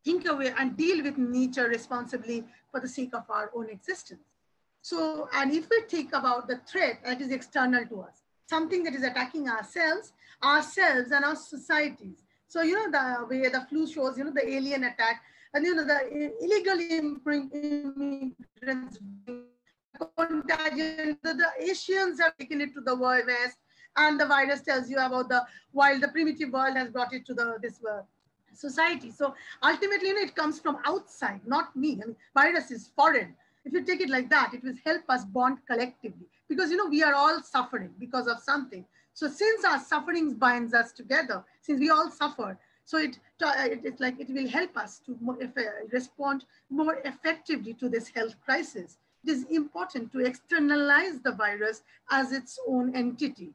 think away and deal with nature responsibly for the sake of our own existence. So, and if we think about the threat that is external to us, something that is attacking ourselves and our societies. So, the way the flu shows, the alien attack, and, the illegal immigrants, contagion, the Asians have taken it to the West, and the virus tells you about while the primitive world has brought it to this world. Society. So ultimately, it comes from outside, not me. I mean, virus is foreign. If you take it like that, it will help us bond collectively, because, we are all suffering because of something. So since our sufferings binds us together, since we all suffer, so it's like it will help us to respond more effectively to this health crisis. It is important to externalize the virus as its own entity.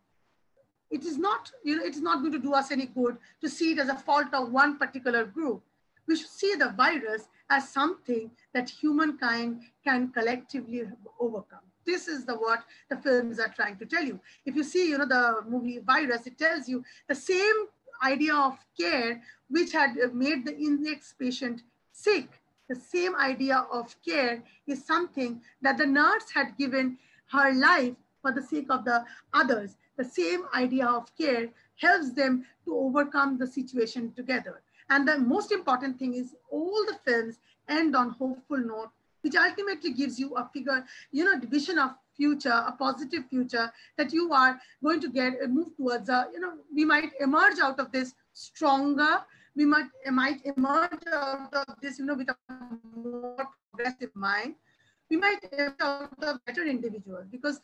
It is not, it is not going to do us any good to see it as a fault of one particular group. We should see the virus as something that humankind can collectively overcome. This is what the films are trying to tell you. If you see, the movie Virus, it tells you the same idea of care which had made the index patient sick the same idea of care is something that the nurse had given her life for the sake of the others. The same idea of care helps them to overcome the situation together. And the most important thing is all the films end on hopeful note, which ultimately gives you a figure, vision of future, a positive future that you are going to move towards. We might emerge out of this stronger. We might emerge out of this, with a more progressive mind. We might emerge out of better individuals, because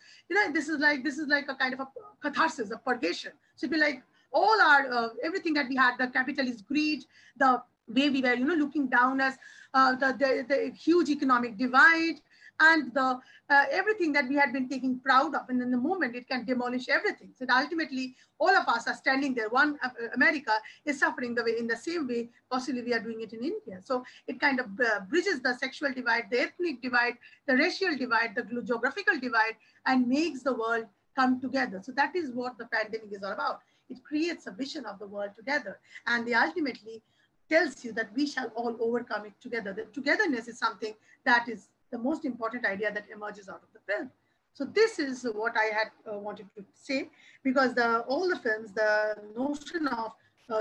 this is like a kind of a catharsis, a purgation. So it'd be like all our everything that we had, the capitalist greed, the way we were looking down as the huge economic divide, and the everything that we had been taking proud of, and in the moment it can demolish everything. So ultimately all of us are standing there. One America is suffering in the same way possibly we are doing it in India. So it kind of bridges the sexual divide, the ethnic divide, the racial divide, the geographical divide, and makes the world come together. So that is what the pandemic is all about. It creates a vision of the world together, and they ultimately tells you that we shall all overcome it together. The togetherness is something that is the most important idea that emerges out of the film. So this is what I had wanted to say, because all the films, the notion of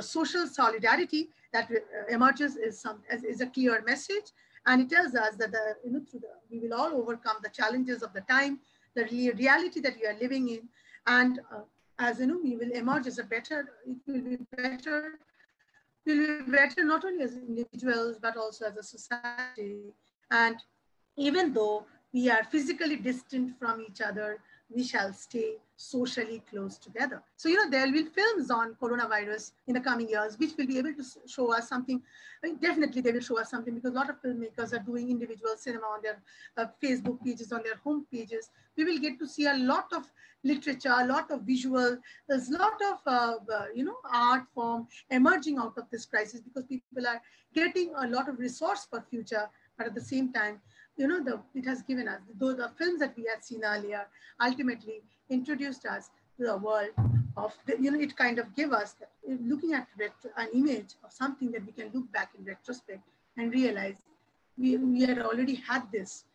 social solidarity that emerges is a clear message, and it tells us that we will all overcome the challenges of the time, the reality that we are living in, and as we will emerge as it will be better. We'll be better not only as individuals, but also as a society. And even though we are physically distant from each other, we shall stay socially close together. So, there will be films on coronavirus in the coming years, which will be able to show us something. I mean, definitely they will show us something, because a lot of filmmakers are doing individual cinema on their Facebook pages, on their home pages. We will get to see a lot of literature, a lot of visual, there's a lot of, art form emerging out of this crisis, because people are getting a lot of resource for future, but at the same time, it has given us, though the films that we had seen earlier ultimately introduced us to the world of, it kind of gave us, looking at an image of something that we can look back in retrospect and realize we had already had this.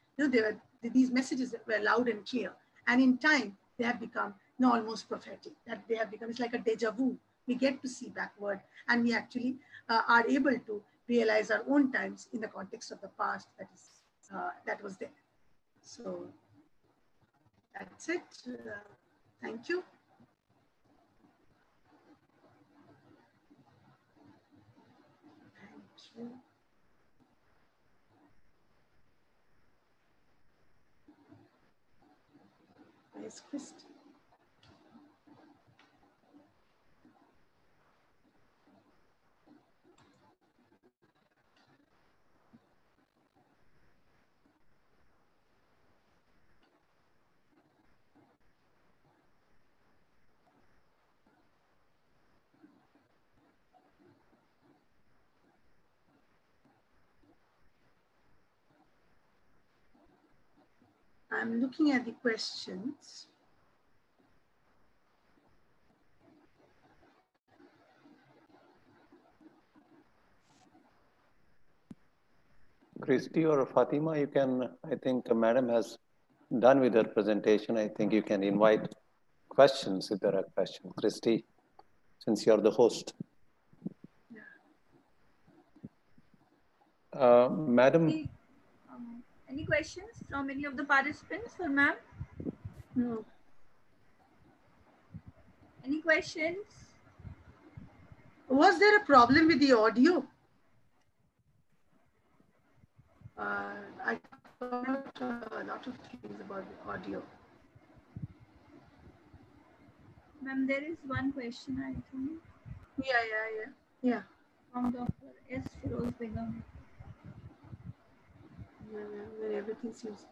These messages were loud and clear. And in time, they have become almost prophetic, that they have become, it's like a deja vu. We get to see backward, and we actually are able to realize our own times in the context of the past that was there. So that's it. Thank you. Thank you. Where's Christy? I'm looking at the questions. Christy or Fatima, you can, I think Madam has done with her presentation. I think you can invite questions if there are questions. Christy, since you're the host. Madam. Any questions from any of the participants or ma'am? No. Any questions? Was there a problem with the audio? I thought a lot of things about the audio. Ma'am, there is one question, I think. Yeah. From Dr. S. Firoz Begum. Everything seems.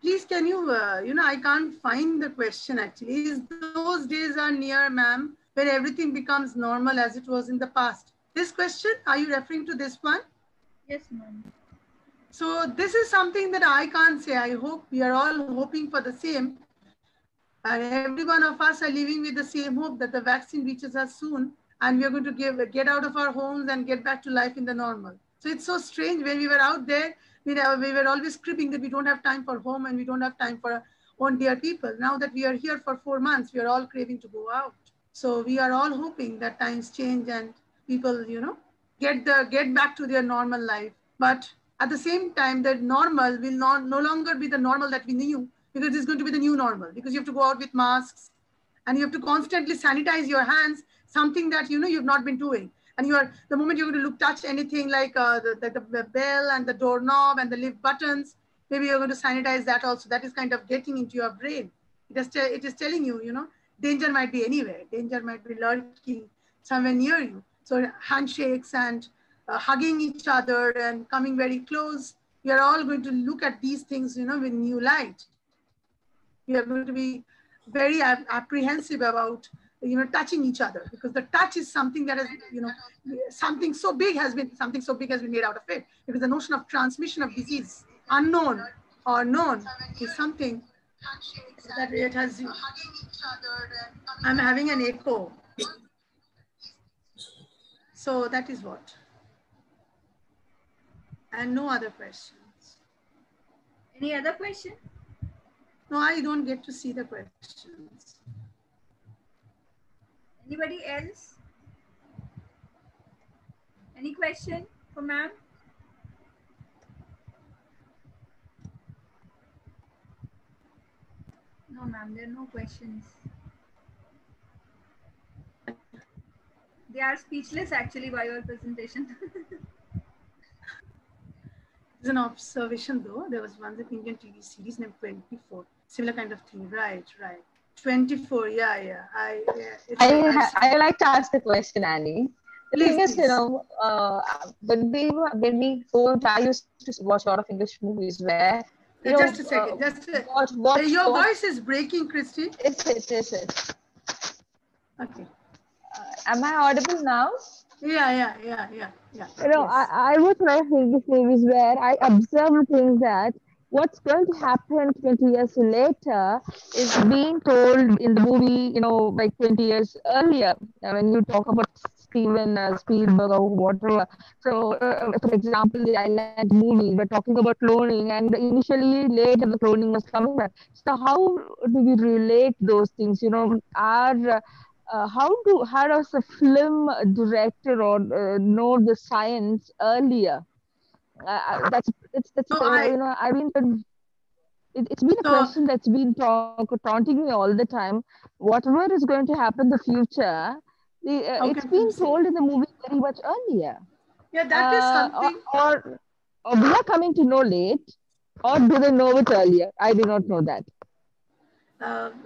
Please, can you, I can't find the question actually. Those days are near, ma'am, when everything becomes normal as it was in the past. This question, are you referring to this one? Yes, ma'am. So this is something that I can't say. I hope we are all hoping for the same. And every one of us are living with the same hope that the vaccine reaches us soon, and we are going to get out of our homes and get back to life in the normal. So it's so strange. When we were out there, we were always cribbing that we don't have time for home and we don't have time for our own dear people. Now that we are here for 4 months, we are all craving to go out. So we are all hoping that times change and people, get back to their normal life. But at the same time, that normal will no longer be the normal that we knew, because it's going to be the new normal, because you have to go out with masks and you have to constantly sanitize your hands, something that you've not been doing. And the moment you're going to touch anything like the bell and the doorknob and the lift buttons, maybe you're going to sanitize that also. That is kind of getting into your brain. It is telling you, danger might be anywhere. Danger might be lurking somewhere near you. So handshakes and hugging each other and coming very close, we are all going to look at these things, with new light. We are going to be very apprehensive about, touching each other, because the touch is something that is, something so big has been made out of it. Because the notion of transmission of disease, unknown or known, is something that it has. I'm having an echo. So that is what. And no other questions. Any other question? No, I don't get to see the questions. Anybody else? Any question for ma'am? No, ma'am, there are no questions. They are speechless actually by your presentation. There's an observation though. There was once an Indian TV series named 24. Similar kind of thing. Right. 24. Yeah. I like to ask the question, Annie. The thing is, when we go, I used to watch a lot of English movies where. Just a second. Your voice is breaking, Christy. It's. Okay. Am I audible now? Yeah. I watch a lot of English movies where I observe things that what's going to happen 20 years later is being told in the movie, like 20 years earlier. When you talk about Steven Spielberg or whatever. So, for example, the Island movie, we're talking about cloning, and initially later the cloning was coming back. So how do we relate those things? How does a film director or know the science earlier? It's been a question that's been taunting me all the time. Whatever is going to happen in the future, it's been told in the movie very much earlier. Yeah, that is something. Or we are coming to know late, or do they know it earlier? I do not know that.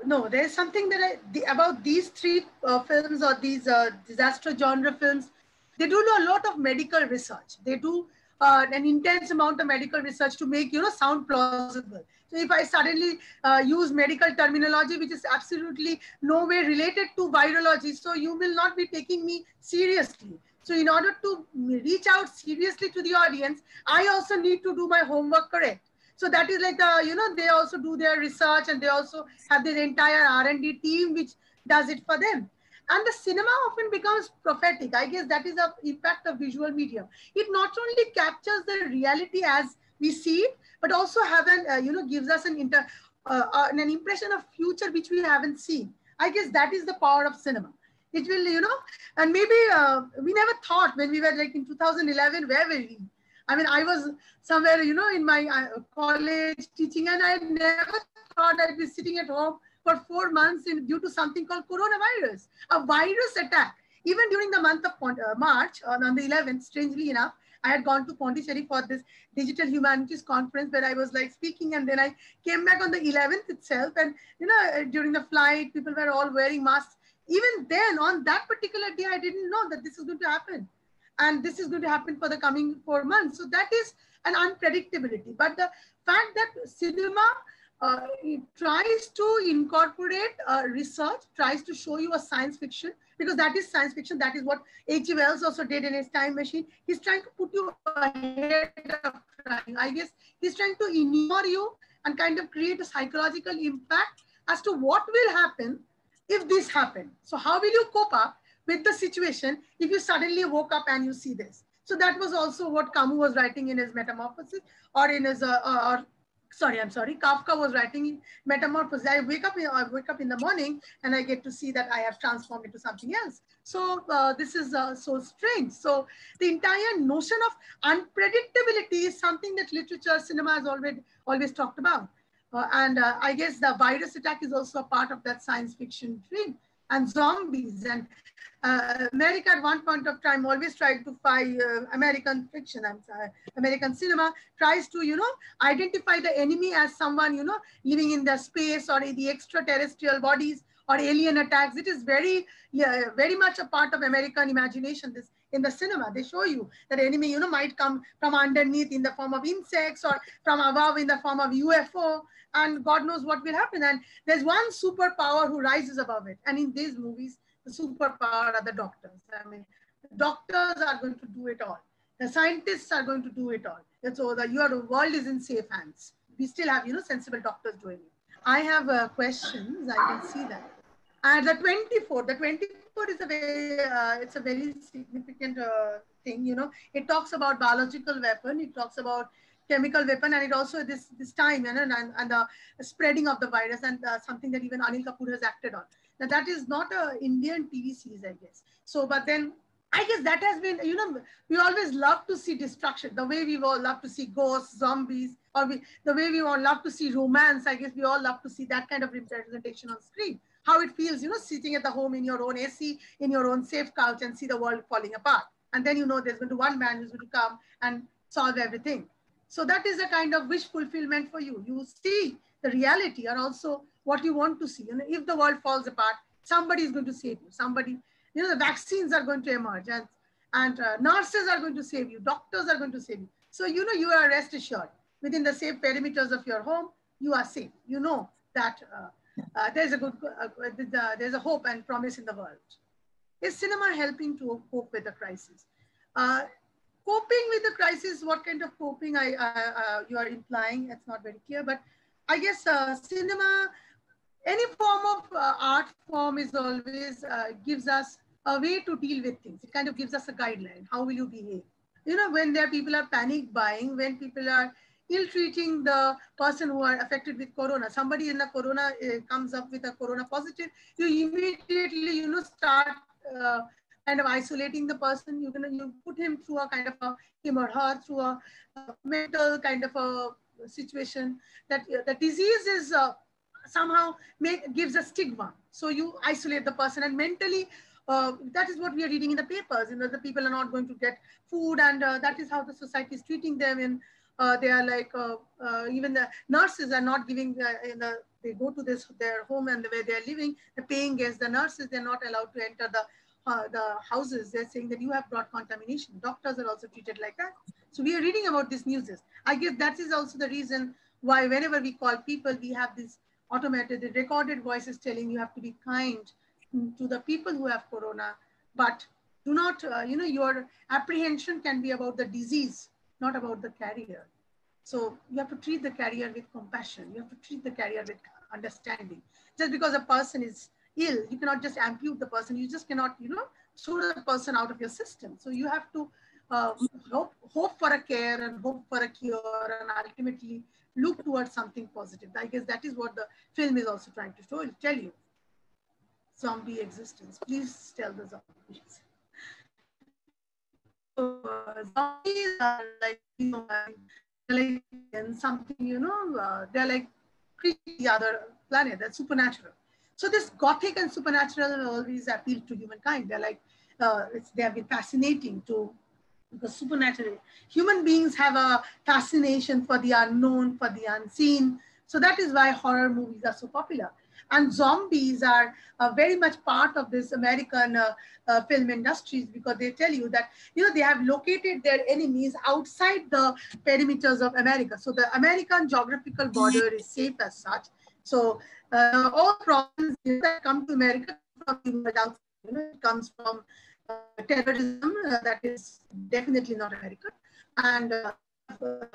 No, there's something that about these three films or these disaster genre films. They do a lot of medical research. They do an intense amount of medical research to make sound plausible. So if I suddenly use medical terminology which is absolutely no way related to virology, so you will not be taking me seriously. So in order to reach out seriously to the audience, I also need to do my homework correct. So that is like they also do their research, and they also have their entire R&D team which does it for them. And the cinema often becomes prophetic. I guess that is the impact of visual medium. It not only captures the reality as we see it, but also have gives us an impression of future which we haven't seen. I guess that is the power of cinema. It will, and maybe we never thought when we were like in 2011, where were we? I mean, I was somewhere, in my college teaching, and I never thought I'd be sitting at home for 4 months due to something called coronavirus, a virus attack. Even during the month of March, on the 11th, strangely enough, I had gone to Pondicherry for this digital humanities conference where I was like speaking, and then I came back on the 11th itself, and during the flight, people were all wearing masks. Even then, on that particular day, I didn't know that this is going to happen. And this is going to happen for the coming 4 months. So that is an unpredictability. But the fact that cinema tries to incorporate research, tries to show you a science fiction, because that is science fiction. That is what H.G. Wells also did in his Time Machine. He's trying to put you ahead of time. I guess he's trying to ignore you and kind of create a psychological impact as to what will happen if this happened. So how will you cope up with the situation if you suddenly woke up and you see this? So that was also what Camus was writing in his Metamorphosis, or in his, Kafka was writing in Metamorphosis. I wake up in the morning and I get to see that I have transformed into something else. So this is so strange. So the entire notion of unpredictability is something that literature, cinema has always talked about. And I guess the virus attack is also a part of that science fiction dream. And zombies, and America at one point of time always tried to fight American fiction, American cinema tries to, identify the enemy as someone, living in the space or in the extraterrestrial bodies or alien attacks. It is very much a part of American imagination. This in the cinema, they show you that enemy, might come from underneath in the form of insects or from above in the form of UFO, and God knows what will happen. And there's one superpower who rises above it. And in these movies, the superpower are the doctors. I mean, the doctors are going to do it all. The scientists are going to do it all. And so the world is in safe hands. We still have, sensible doctors doing it. I have questions. I can see that. And the 24 is a very significant thing. It talks about biological weapon. It talks about chemical weapon, and it also this time and the spreading of the virus, and something that even Anil Kapoor has acted on. Now that is not an Indian TV series, I guess. So, but then I guess that has been, we always love to see destruction, the way we all love to see ghosts, zombies, or the way we all love to see romance. I guess we all love to see that kind of representation on screen. How it feels, sitting at the home in your own AC, in your own safe couch, and see the world falling apart. And then there's going to one man who's going to come and solve everything. So that is a kind of wish fulfillment for you. You see the reality, and also what you want to see. If the world falls apart, somebody is going to save you. Somebody, the vaccines are going to emerge, and nurses are going to save you. Doctors are going to save you. So, you are rest assured within the safe perimeters of your home, you are safe. You know that there's a hope and promise in the world. Is cinema helping to cope with the crisis? Coping with the crisis, what kind of coping you are implying? It's not very clear, but I guess cinema, any form of art form is always gives us a way to deal with things. It kind of gives us a guideline. How will you behave? When people are panic buying, when people are ill-treating the person who are affected with corona, somebody in the corona comes up with a corona positive, you immediately, start kind of isolating the person. You put him through a kind of him or her through a mental kind of a situation that the disease is somehow gives a stigma. So you isolate the person, and mentally, that is what we are reading in the papers. The people are not going to get food, and that is how the society is treating them. And they are like, even the nurses are not giving, they go to their home and the way they are living, the paying guests, the nurses, they're not allowed to enter the houses. They're saying that you have brought contamination. Doctors are also treated like that. So we are reading about these news. I guess that is also the reason why whenever we call people, we have this automated, recorded voices telling you have to be kind to the people who have corona, but do not, your apprehension can be about the disease, not about the carrier. So you have to treat the carrier with compassion. You have to treat the carrier with understanding. Just because a person is ill, you cannot just ampute the person. You just cannot, throw the person out of your system. So you have to hope for a care and hope for a cure, and ultimately look towards something positive. I guess that is what the film is also trying to tell you. Zombie existence. Please tell the zombies. So, zombies are like, and something, they're like the other planet, that's supernatural. So this gothic and supernatural always appeal to humankind. They're like, they have been fascinating to the supernatural. Human beings have a fascination for the unknown, for the unseen. So that is why horror movies are so popular. And zombies are very much part of this American film industries, because they tell you that, they have located their enemies outside the perimeters of America. So the American geographical border is safe as such. So all problems that come to America from it comes from terrorism that is definitely not American, and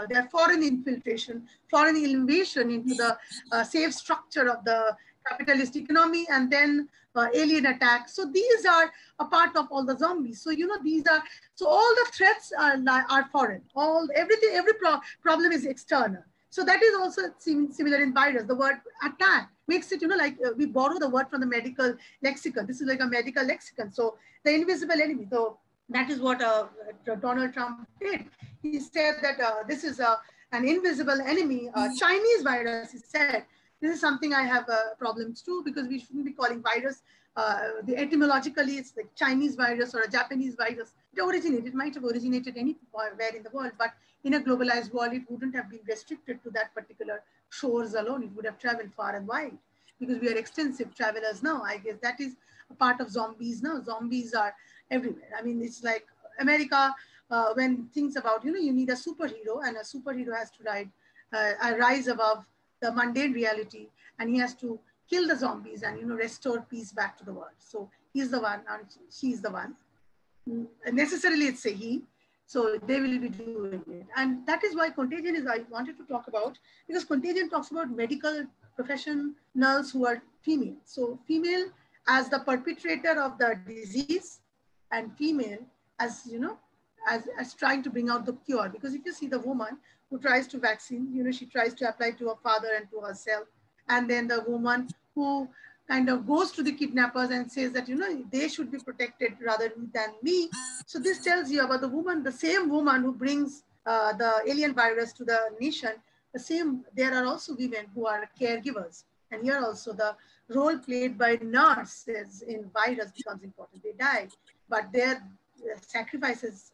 their foreign infiltration, foreign invasion into the safe structure of the capitalist economy, and then alien attacks. So these are a part of all the zombies. So, you know, these are, so all the threats are foreign. Everything, every problem is external. So that is also similar in virus. The word attack makes it, you know, like we borrow the word from the medical lexicon. This is like a medical lexicon. So the invisible enemy. So that is what Donald Trump did. He said that this is an invisible enemy, Chinese virus, he said. This is something I have problems too, because we shouldn't be calling virus. Etymologically, it's like Chinese virus or a Japanese virus. It might have originated anywhere in the world, but in a globalized world, it wouldn't have been restricted to that particular shores alone. It would have traveled far and wide, because we are extensive travelers now. I guess that is a part of zombies now. Zombies are everywhere. I mean, it's like America, when thinks about, you know, you need a superhero, and a superhero has to rise above the mundane reality, and he has to kill the zombies and, you know, restore peace back to the world. So he's the one, and she's the one. Necessarily it's a he. So they will be doing it. And that is why Contagion is, I wanted to talk about, because Contagion talks about medical professionals who are female. So female as the perpetrator of the disease, and female as, you know, as trying to bring out the cure. Because if you see the woman who tries to vaccine, you know, she tries to apply to her father and to herself. And then the woman who kind of goes to the kidnappers and says that, you know, they should be protected rather than me. So this tells you about the woman, the same woman who brings the alien virus to the nation. The same, there are also women who are caregivers. And here also the role played by nurses in virus becomes important. They die, but their sacrifices,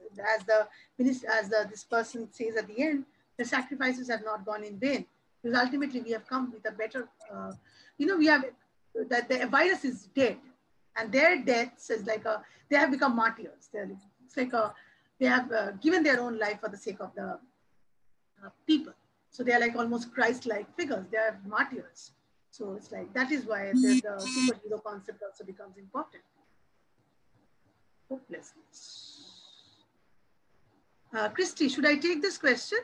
this person says at the end, the sacrifices have not gone in vain, because ultimately we have come with a better, you know, we have, that the virus is dead, and their deaths is like they have become martyrs. It's like they have given their own life for the sake of the people. So they are like almost Christ-like figures. They are martyrs. So it's like, that is why the superhero concept also becomes important. Hopelessness. Christy, should I take this question,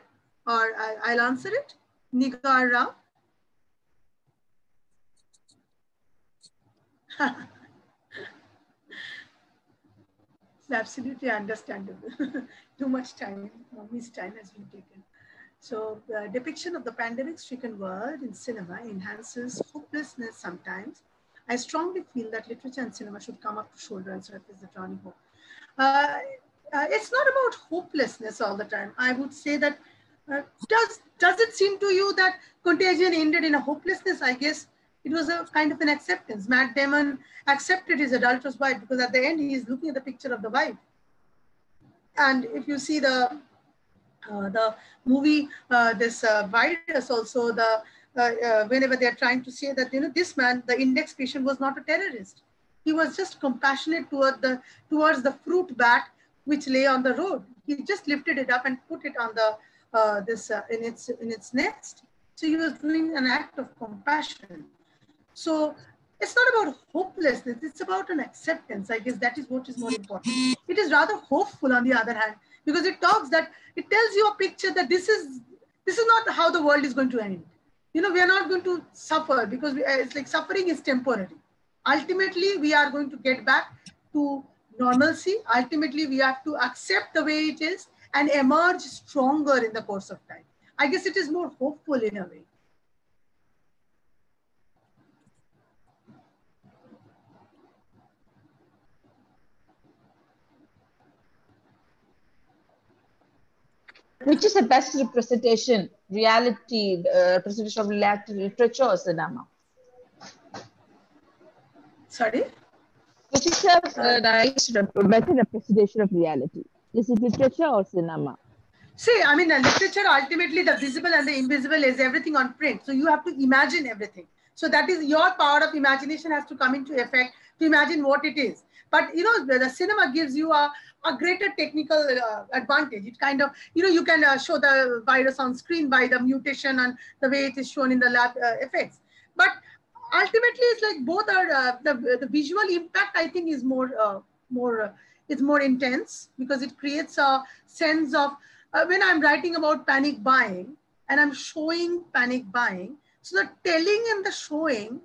or I'll answer it? Nigar Rao. It's absolutely understandable. Too much time, Miss time has been taken. So the depiction of the pandemic-stricken world in cinema enhances hopelessness sometimes. I strongly feel that literature and cinema should come up to shoulder and serve as the turning point. It's not about hopelessness all the time. I would say that, does it seem to you that Contagion ended in a hopelessness? I guess it was a kind of an acceptance. Matt Damon accepted his adulterous wife, because at the end he is looking at the picture of the wife. And if you see the movie, this virus also, whenever they're trying to say that, you know, this man, the index patient, was not a terrorist. He was just compassionate towards the fruit bat which lay on the road. He just lifted it up and put it on the in its nest. So he was doing an act of compassion. So it's not about hopelessness, it's about an acceptance. I guess that is what is more important. It is rather hopeful on the other hand, because it tells you a picture that this is not how the world is going to end. You know, we are not going to suffer, because it's like suffering is temporary. Ultimately, we are going to get back to normalcy. Ultimately, we have to accept the way it is and emerge stronger in the course of time. I guess it is more hopeful in a way. Which is the best representation, representation of reality, literature or cinema? Sorry? Which is a nice, better representation of reality? Is it literature or cinema? See, I mean, literature, ultimately the visible and the invisible is everything on print. So you have to imagine everything. So that is your power of imagination has to come into effect to imagine what it is. But, you know, the cinema gives you a greater technical advantage. It kind of, you know, you can show the virus on screen by the mutation and the way it is shown in the lab effects. But ultimately, it's like both are, the visual impact, I think, is it's more intense, because it creates a sense of, when I'm writing about panic buying and I'm showing panic buying, so the telling and the showing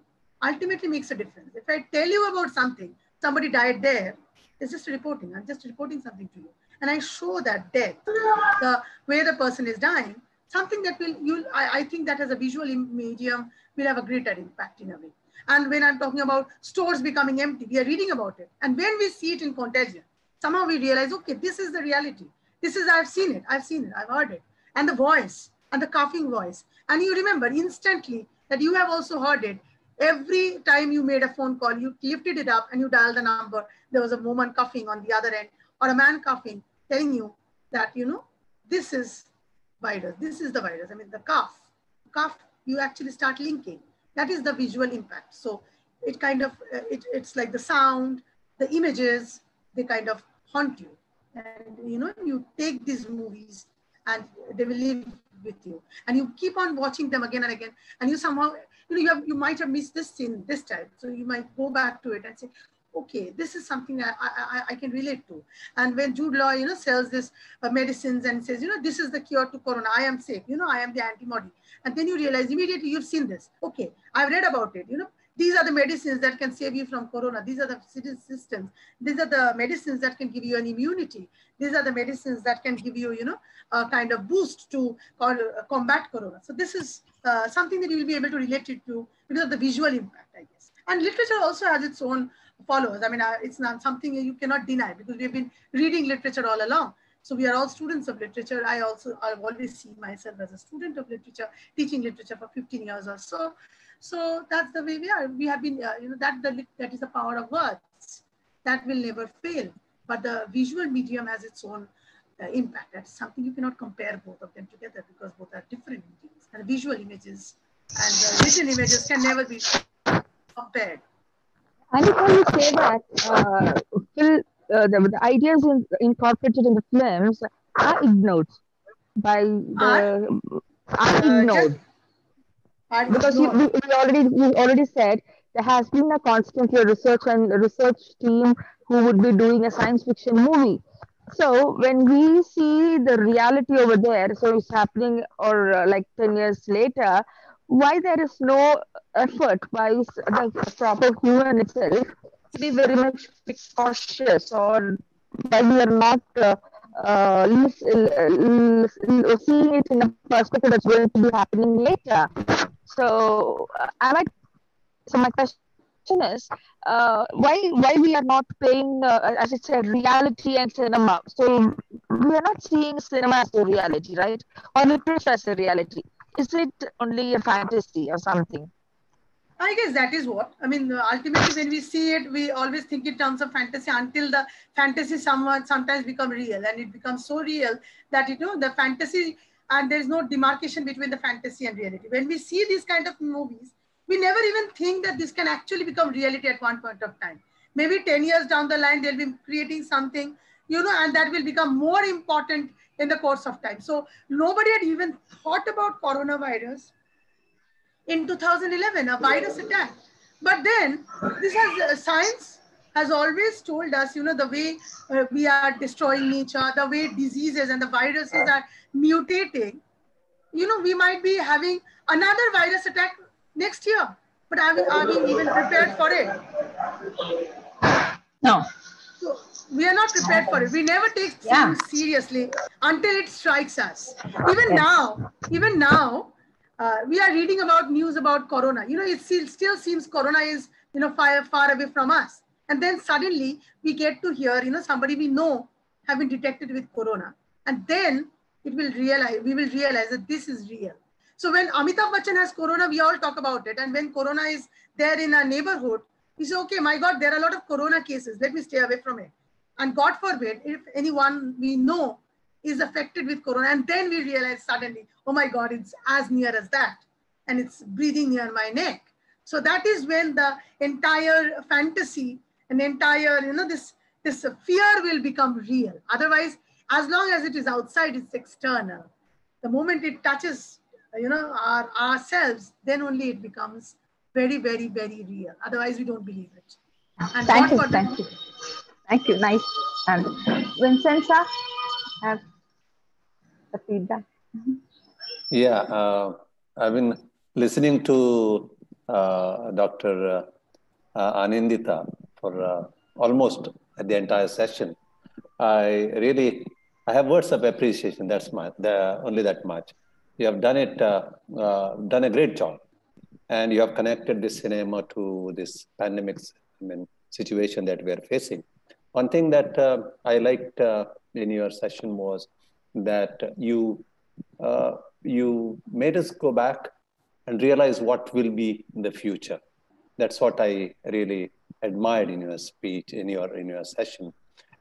ultimately makes a difference. If I tell you about something, somebody died there, it's just reporting. I'm just reporting something to you. And I show that death, the way the person is dying, something that I think that as a visual medium will have a greater impact in a way. And when I'm talking about stores becoming empty, we are reading about it. And when we see it in Contagion, somehow we realize, okay, this is the reality. This is, I've seen it, I've heard it. And the voice, and the coughing voice. And you remember instantly that you have also heard it. Every time you made a phone call, you lifted it up and you dialed the number. There was a woman coughing on the other end, or a man coughing, telling you that, this is virus. This is the virus. I mean, the cough, you actually start linking. That is the visual impact. So it kind of, it's like the sound, the images, they kind of haunt you. And, you take these movies and they will live with you. And you keep on watching them again and again. And you somehow, you might have missed this scene this time. So you might go back to it and say, okay, this is something I can relate to. And when Jude Law, sells this medicines and says, this is the cure to corona, I am safe, I am the antibody. And then you realize immediately you've seen this. Okay, I've read about it, these are the medicines that can save you from corona. These are the systems. These are the medicines that can give you an immunity. These are the medicines that can give you, a kind of boost to combat corona. So this is something that you will be able to relate it to because of the visual impact, I guess. And literature also has its own followers. I mean, it's not something you cannot deny because we've been reading literature all along. So we are all students of literature. I've always seen myself as a student of literature, teaching literature for 15 years or so. So that's the way we are. We have been, that is the power of words. That will never fail. But the visual medium has its own impact. That's something you cannot compare both of them together because both are different mediums. And the visual images and the written images can never be compared. And if you say that the ideas incorporated in the films are ignored by the because you already said there has been a constant research team who would be doing a science fiction movie. So when we see the reality over there, so it's happening or like 10 years later, why there is no effort by the proper human itself to be very much cautious, or why we are not seeing it in a perspective that's going to be happening later. So my question is, why we are not playing, as I said, reality and cinema. So we are not seeing cinema as a reality, right? Or literature as a reality. Is it only a fantasy or something? I guess that is what. I mean, ultimately when we see it, we always think in terms of fantasy until the fantasy sometimes become real. And it becomes so real that, the fantasy, and there's no demarcation between the fantasy and reality. When we see these kind of movies, we never even think that this can actually become reality at one point of time. Maybe 10 years down the line, they'll be creating something, and that will become more important in the course of time. So nobody had even thought about coronavirus in 2011, a virus attack. But then science has always told us, the way we are destroying nature, the way diseases and the viruses are mutating, we might be having another virus attack next year. But are we even prepared for it? No. So we are not prepared for it. We never take things seriously until it strikes us. Even now, we are reading about news about corona. It still seems corona is, far away from us. And then suddenly we get to hear, somebody we know have been detected with corona. And then we will realize that this is real. So when Amitabh Bachchan has corona, we all talk about it. And when corona is there in our neighborhood, we say, okay, my God, there are a lot of corona cases. Let me stay away from it. And God forbid, if anyone we know is affected with corona, and then we realize suddenly, oh my God, it's as near as that. And it's breathing near my neck. So that is when the entire fantasy and entire, this fear will become real. Otherwise, as long as it is outside, it's external. The moment it touches, ourselves, then only it becomes very, very, very real. Otherwise, we don't believe it. And Thank you. Nice. And Vincenza, have the feedback. Yeah, I've been listening to Dr. Anindita for almost the entire session. I have words of appreciation. That's only that much. You have done it, done a great job, and you have connected this cinema to this pandemic, situation that we are facing. One thing that I liked in your session was that you made us go back and realize what will be in the future. That's what I really admired in your speech, in your session.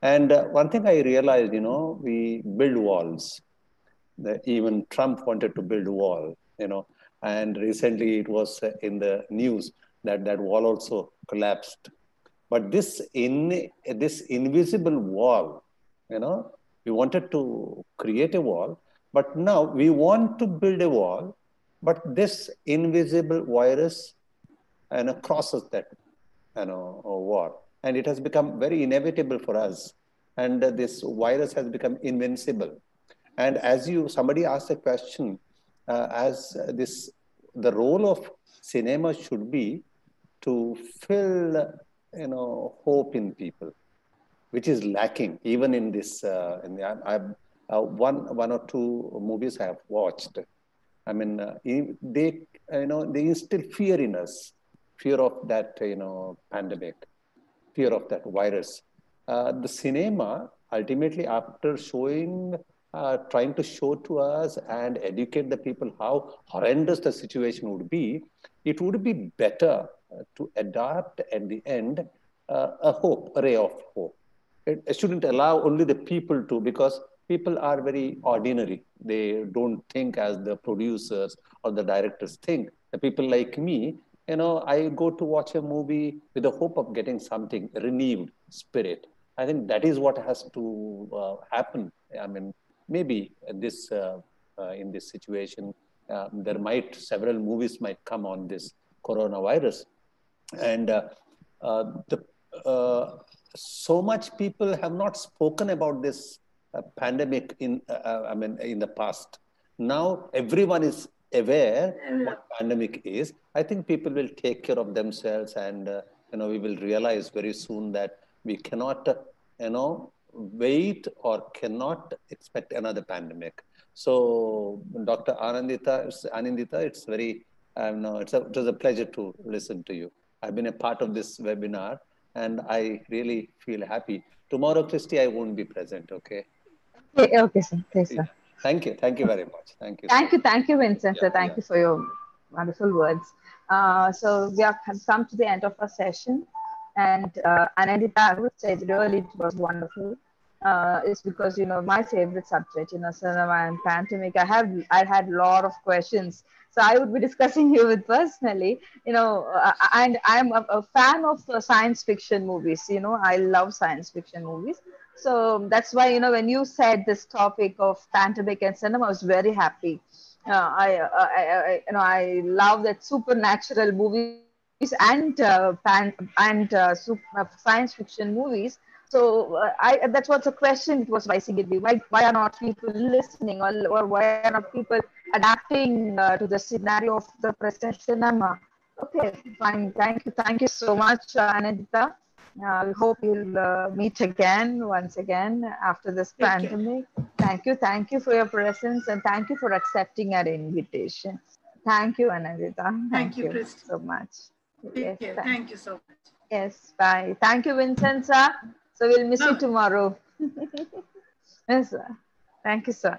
And one thing I realized, we build walls. Even Trump wanted to build a wall, and recently it was in the news that that wall also collapsed. But this invisible wall, we wanted to create a wall, but now we want to build a wall, but this invisible virus crosses that wall, and it has become very inevitable for us. And this virus has become invincible. And as somebody asked a question, the role of cinema should be to fill, hope in people, which is lacking even in this. One or two movies I have watched. I mean, they instill fear in us, fear of that pandemic, fear of that virus. The cinema ultimately, after trying to show to us and educate the people how horrendous the situation would be, it would be better to adapt at the end a ray of hope. It shouldn't allow only the people to, because people are very ordinary. They don't think as the producers or the directors think. The people like me, I go to watch a movie with the hope of getting something, renewed spirit. I think that is what has to happen. I mean, maybe in this situation, several movies might come on this coronavirus, and so much people have not spoken about this pandemic in the past. Now everyone is aware what pandemic is. I think people will take care of themselves, and we will realize very soon that we cannot wait or cannot expect another pandemic. So Dr. Anindita, it's very it was a pleasure to listen to you. I've been a part of this webinar, and I really feel happy. Tomorrow, Christy, I won't be present. Okay. Okay, sir. Okay, sir. Thank you. Thank you very much. Thank you. Thank you, Vincent. Sir. Thank you for your wonderful words. So we have come to the end of our session, and Anindita, I would say really it was wonderful. It's because my favorite subject, cinema and pandemic. I had a lot of questions, so I would be discussing you with personally. And I'm a fan of science fiction movies. I love science fiction movies. So that's why when you said this topic of pandemic and cinema, I was very happy. I love that supernatural movies and science fiction movies. So that's what's a question it was rising in me. Why are not people listening, or why are not people adapting to the scenario of the present cinema? Okay, fine. Thank you so much, Anindita. We hope you'll meet once again after this pandemic. Thank you for your presence, and thank you for accepting our invitation. Thank you, Anindita. Thank you, Christy, so much. Yes, thank you so much. Yes, bye. Thank you, Vincent, sir. So we'll miss you tomorrow. Yes, sir. Thank you, sir.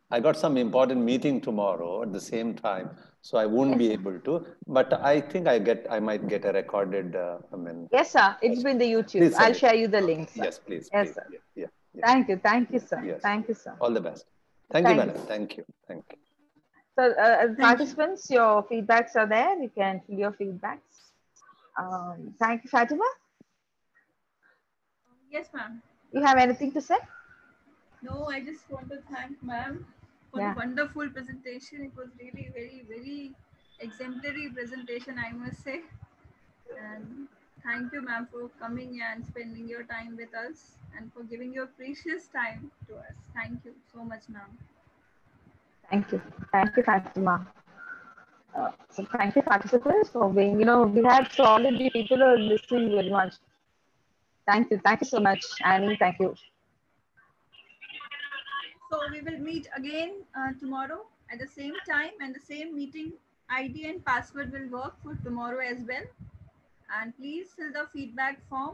I got some important meeting tomorrow at the same time, so I won't be able to. But I think I might get a recorded. Yes, sir. It's been the YouTube. I'll share you the link. Sir. Yes, please. Yes, please. sir. Yeah. Thank you, sir. Yes. Thank you, sir. All the best. Thank you, madam. Thank you. So, participants, your feedbacks are there. You can fill your feedbacks. Thank you, Fatima. Yes, ma'am. You have anything to say? No, I just want to thank ma'am for the wonderful presentation. It was really very, very exemplary presentation, I must say. And thank you, ma'am, for coming and spending your time with us and for giving your precious time to us. Thank you so much, ma'am. Thank you, Fatima. So thank you, participants, for being, we have solidly people who are listening very much. Thank you so much, Annie. Thank you. So we will meet again tomorrow at the same time, and the same meeting ID and password will work for tomorrow as well. And please fill the feedback form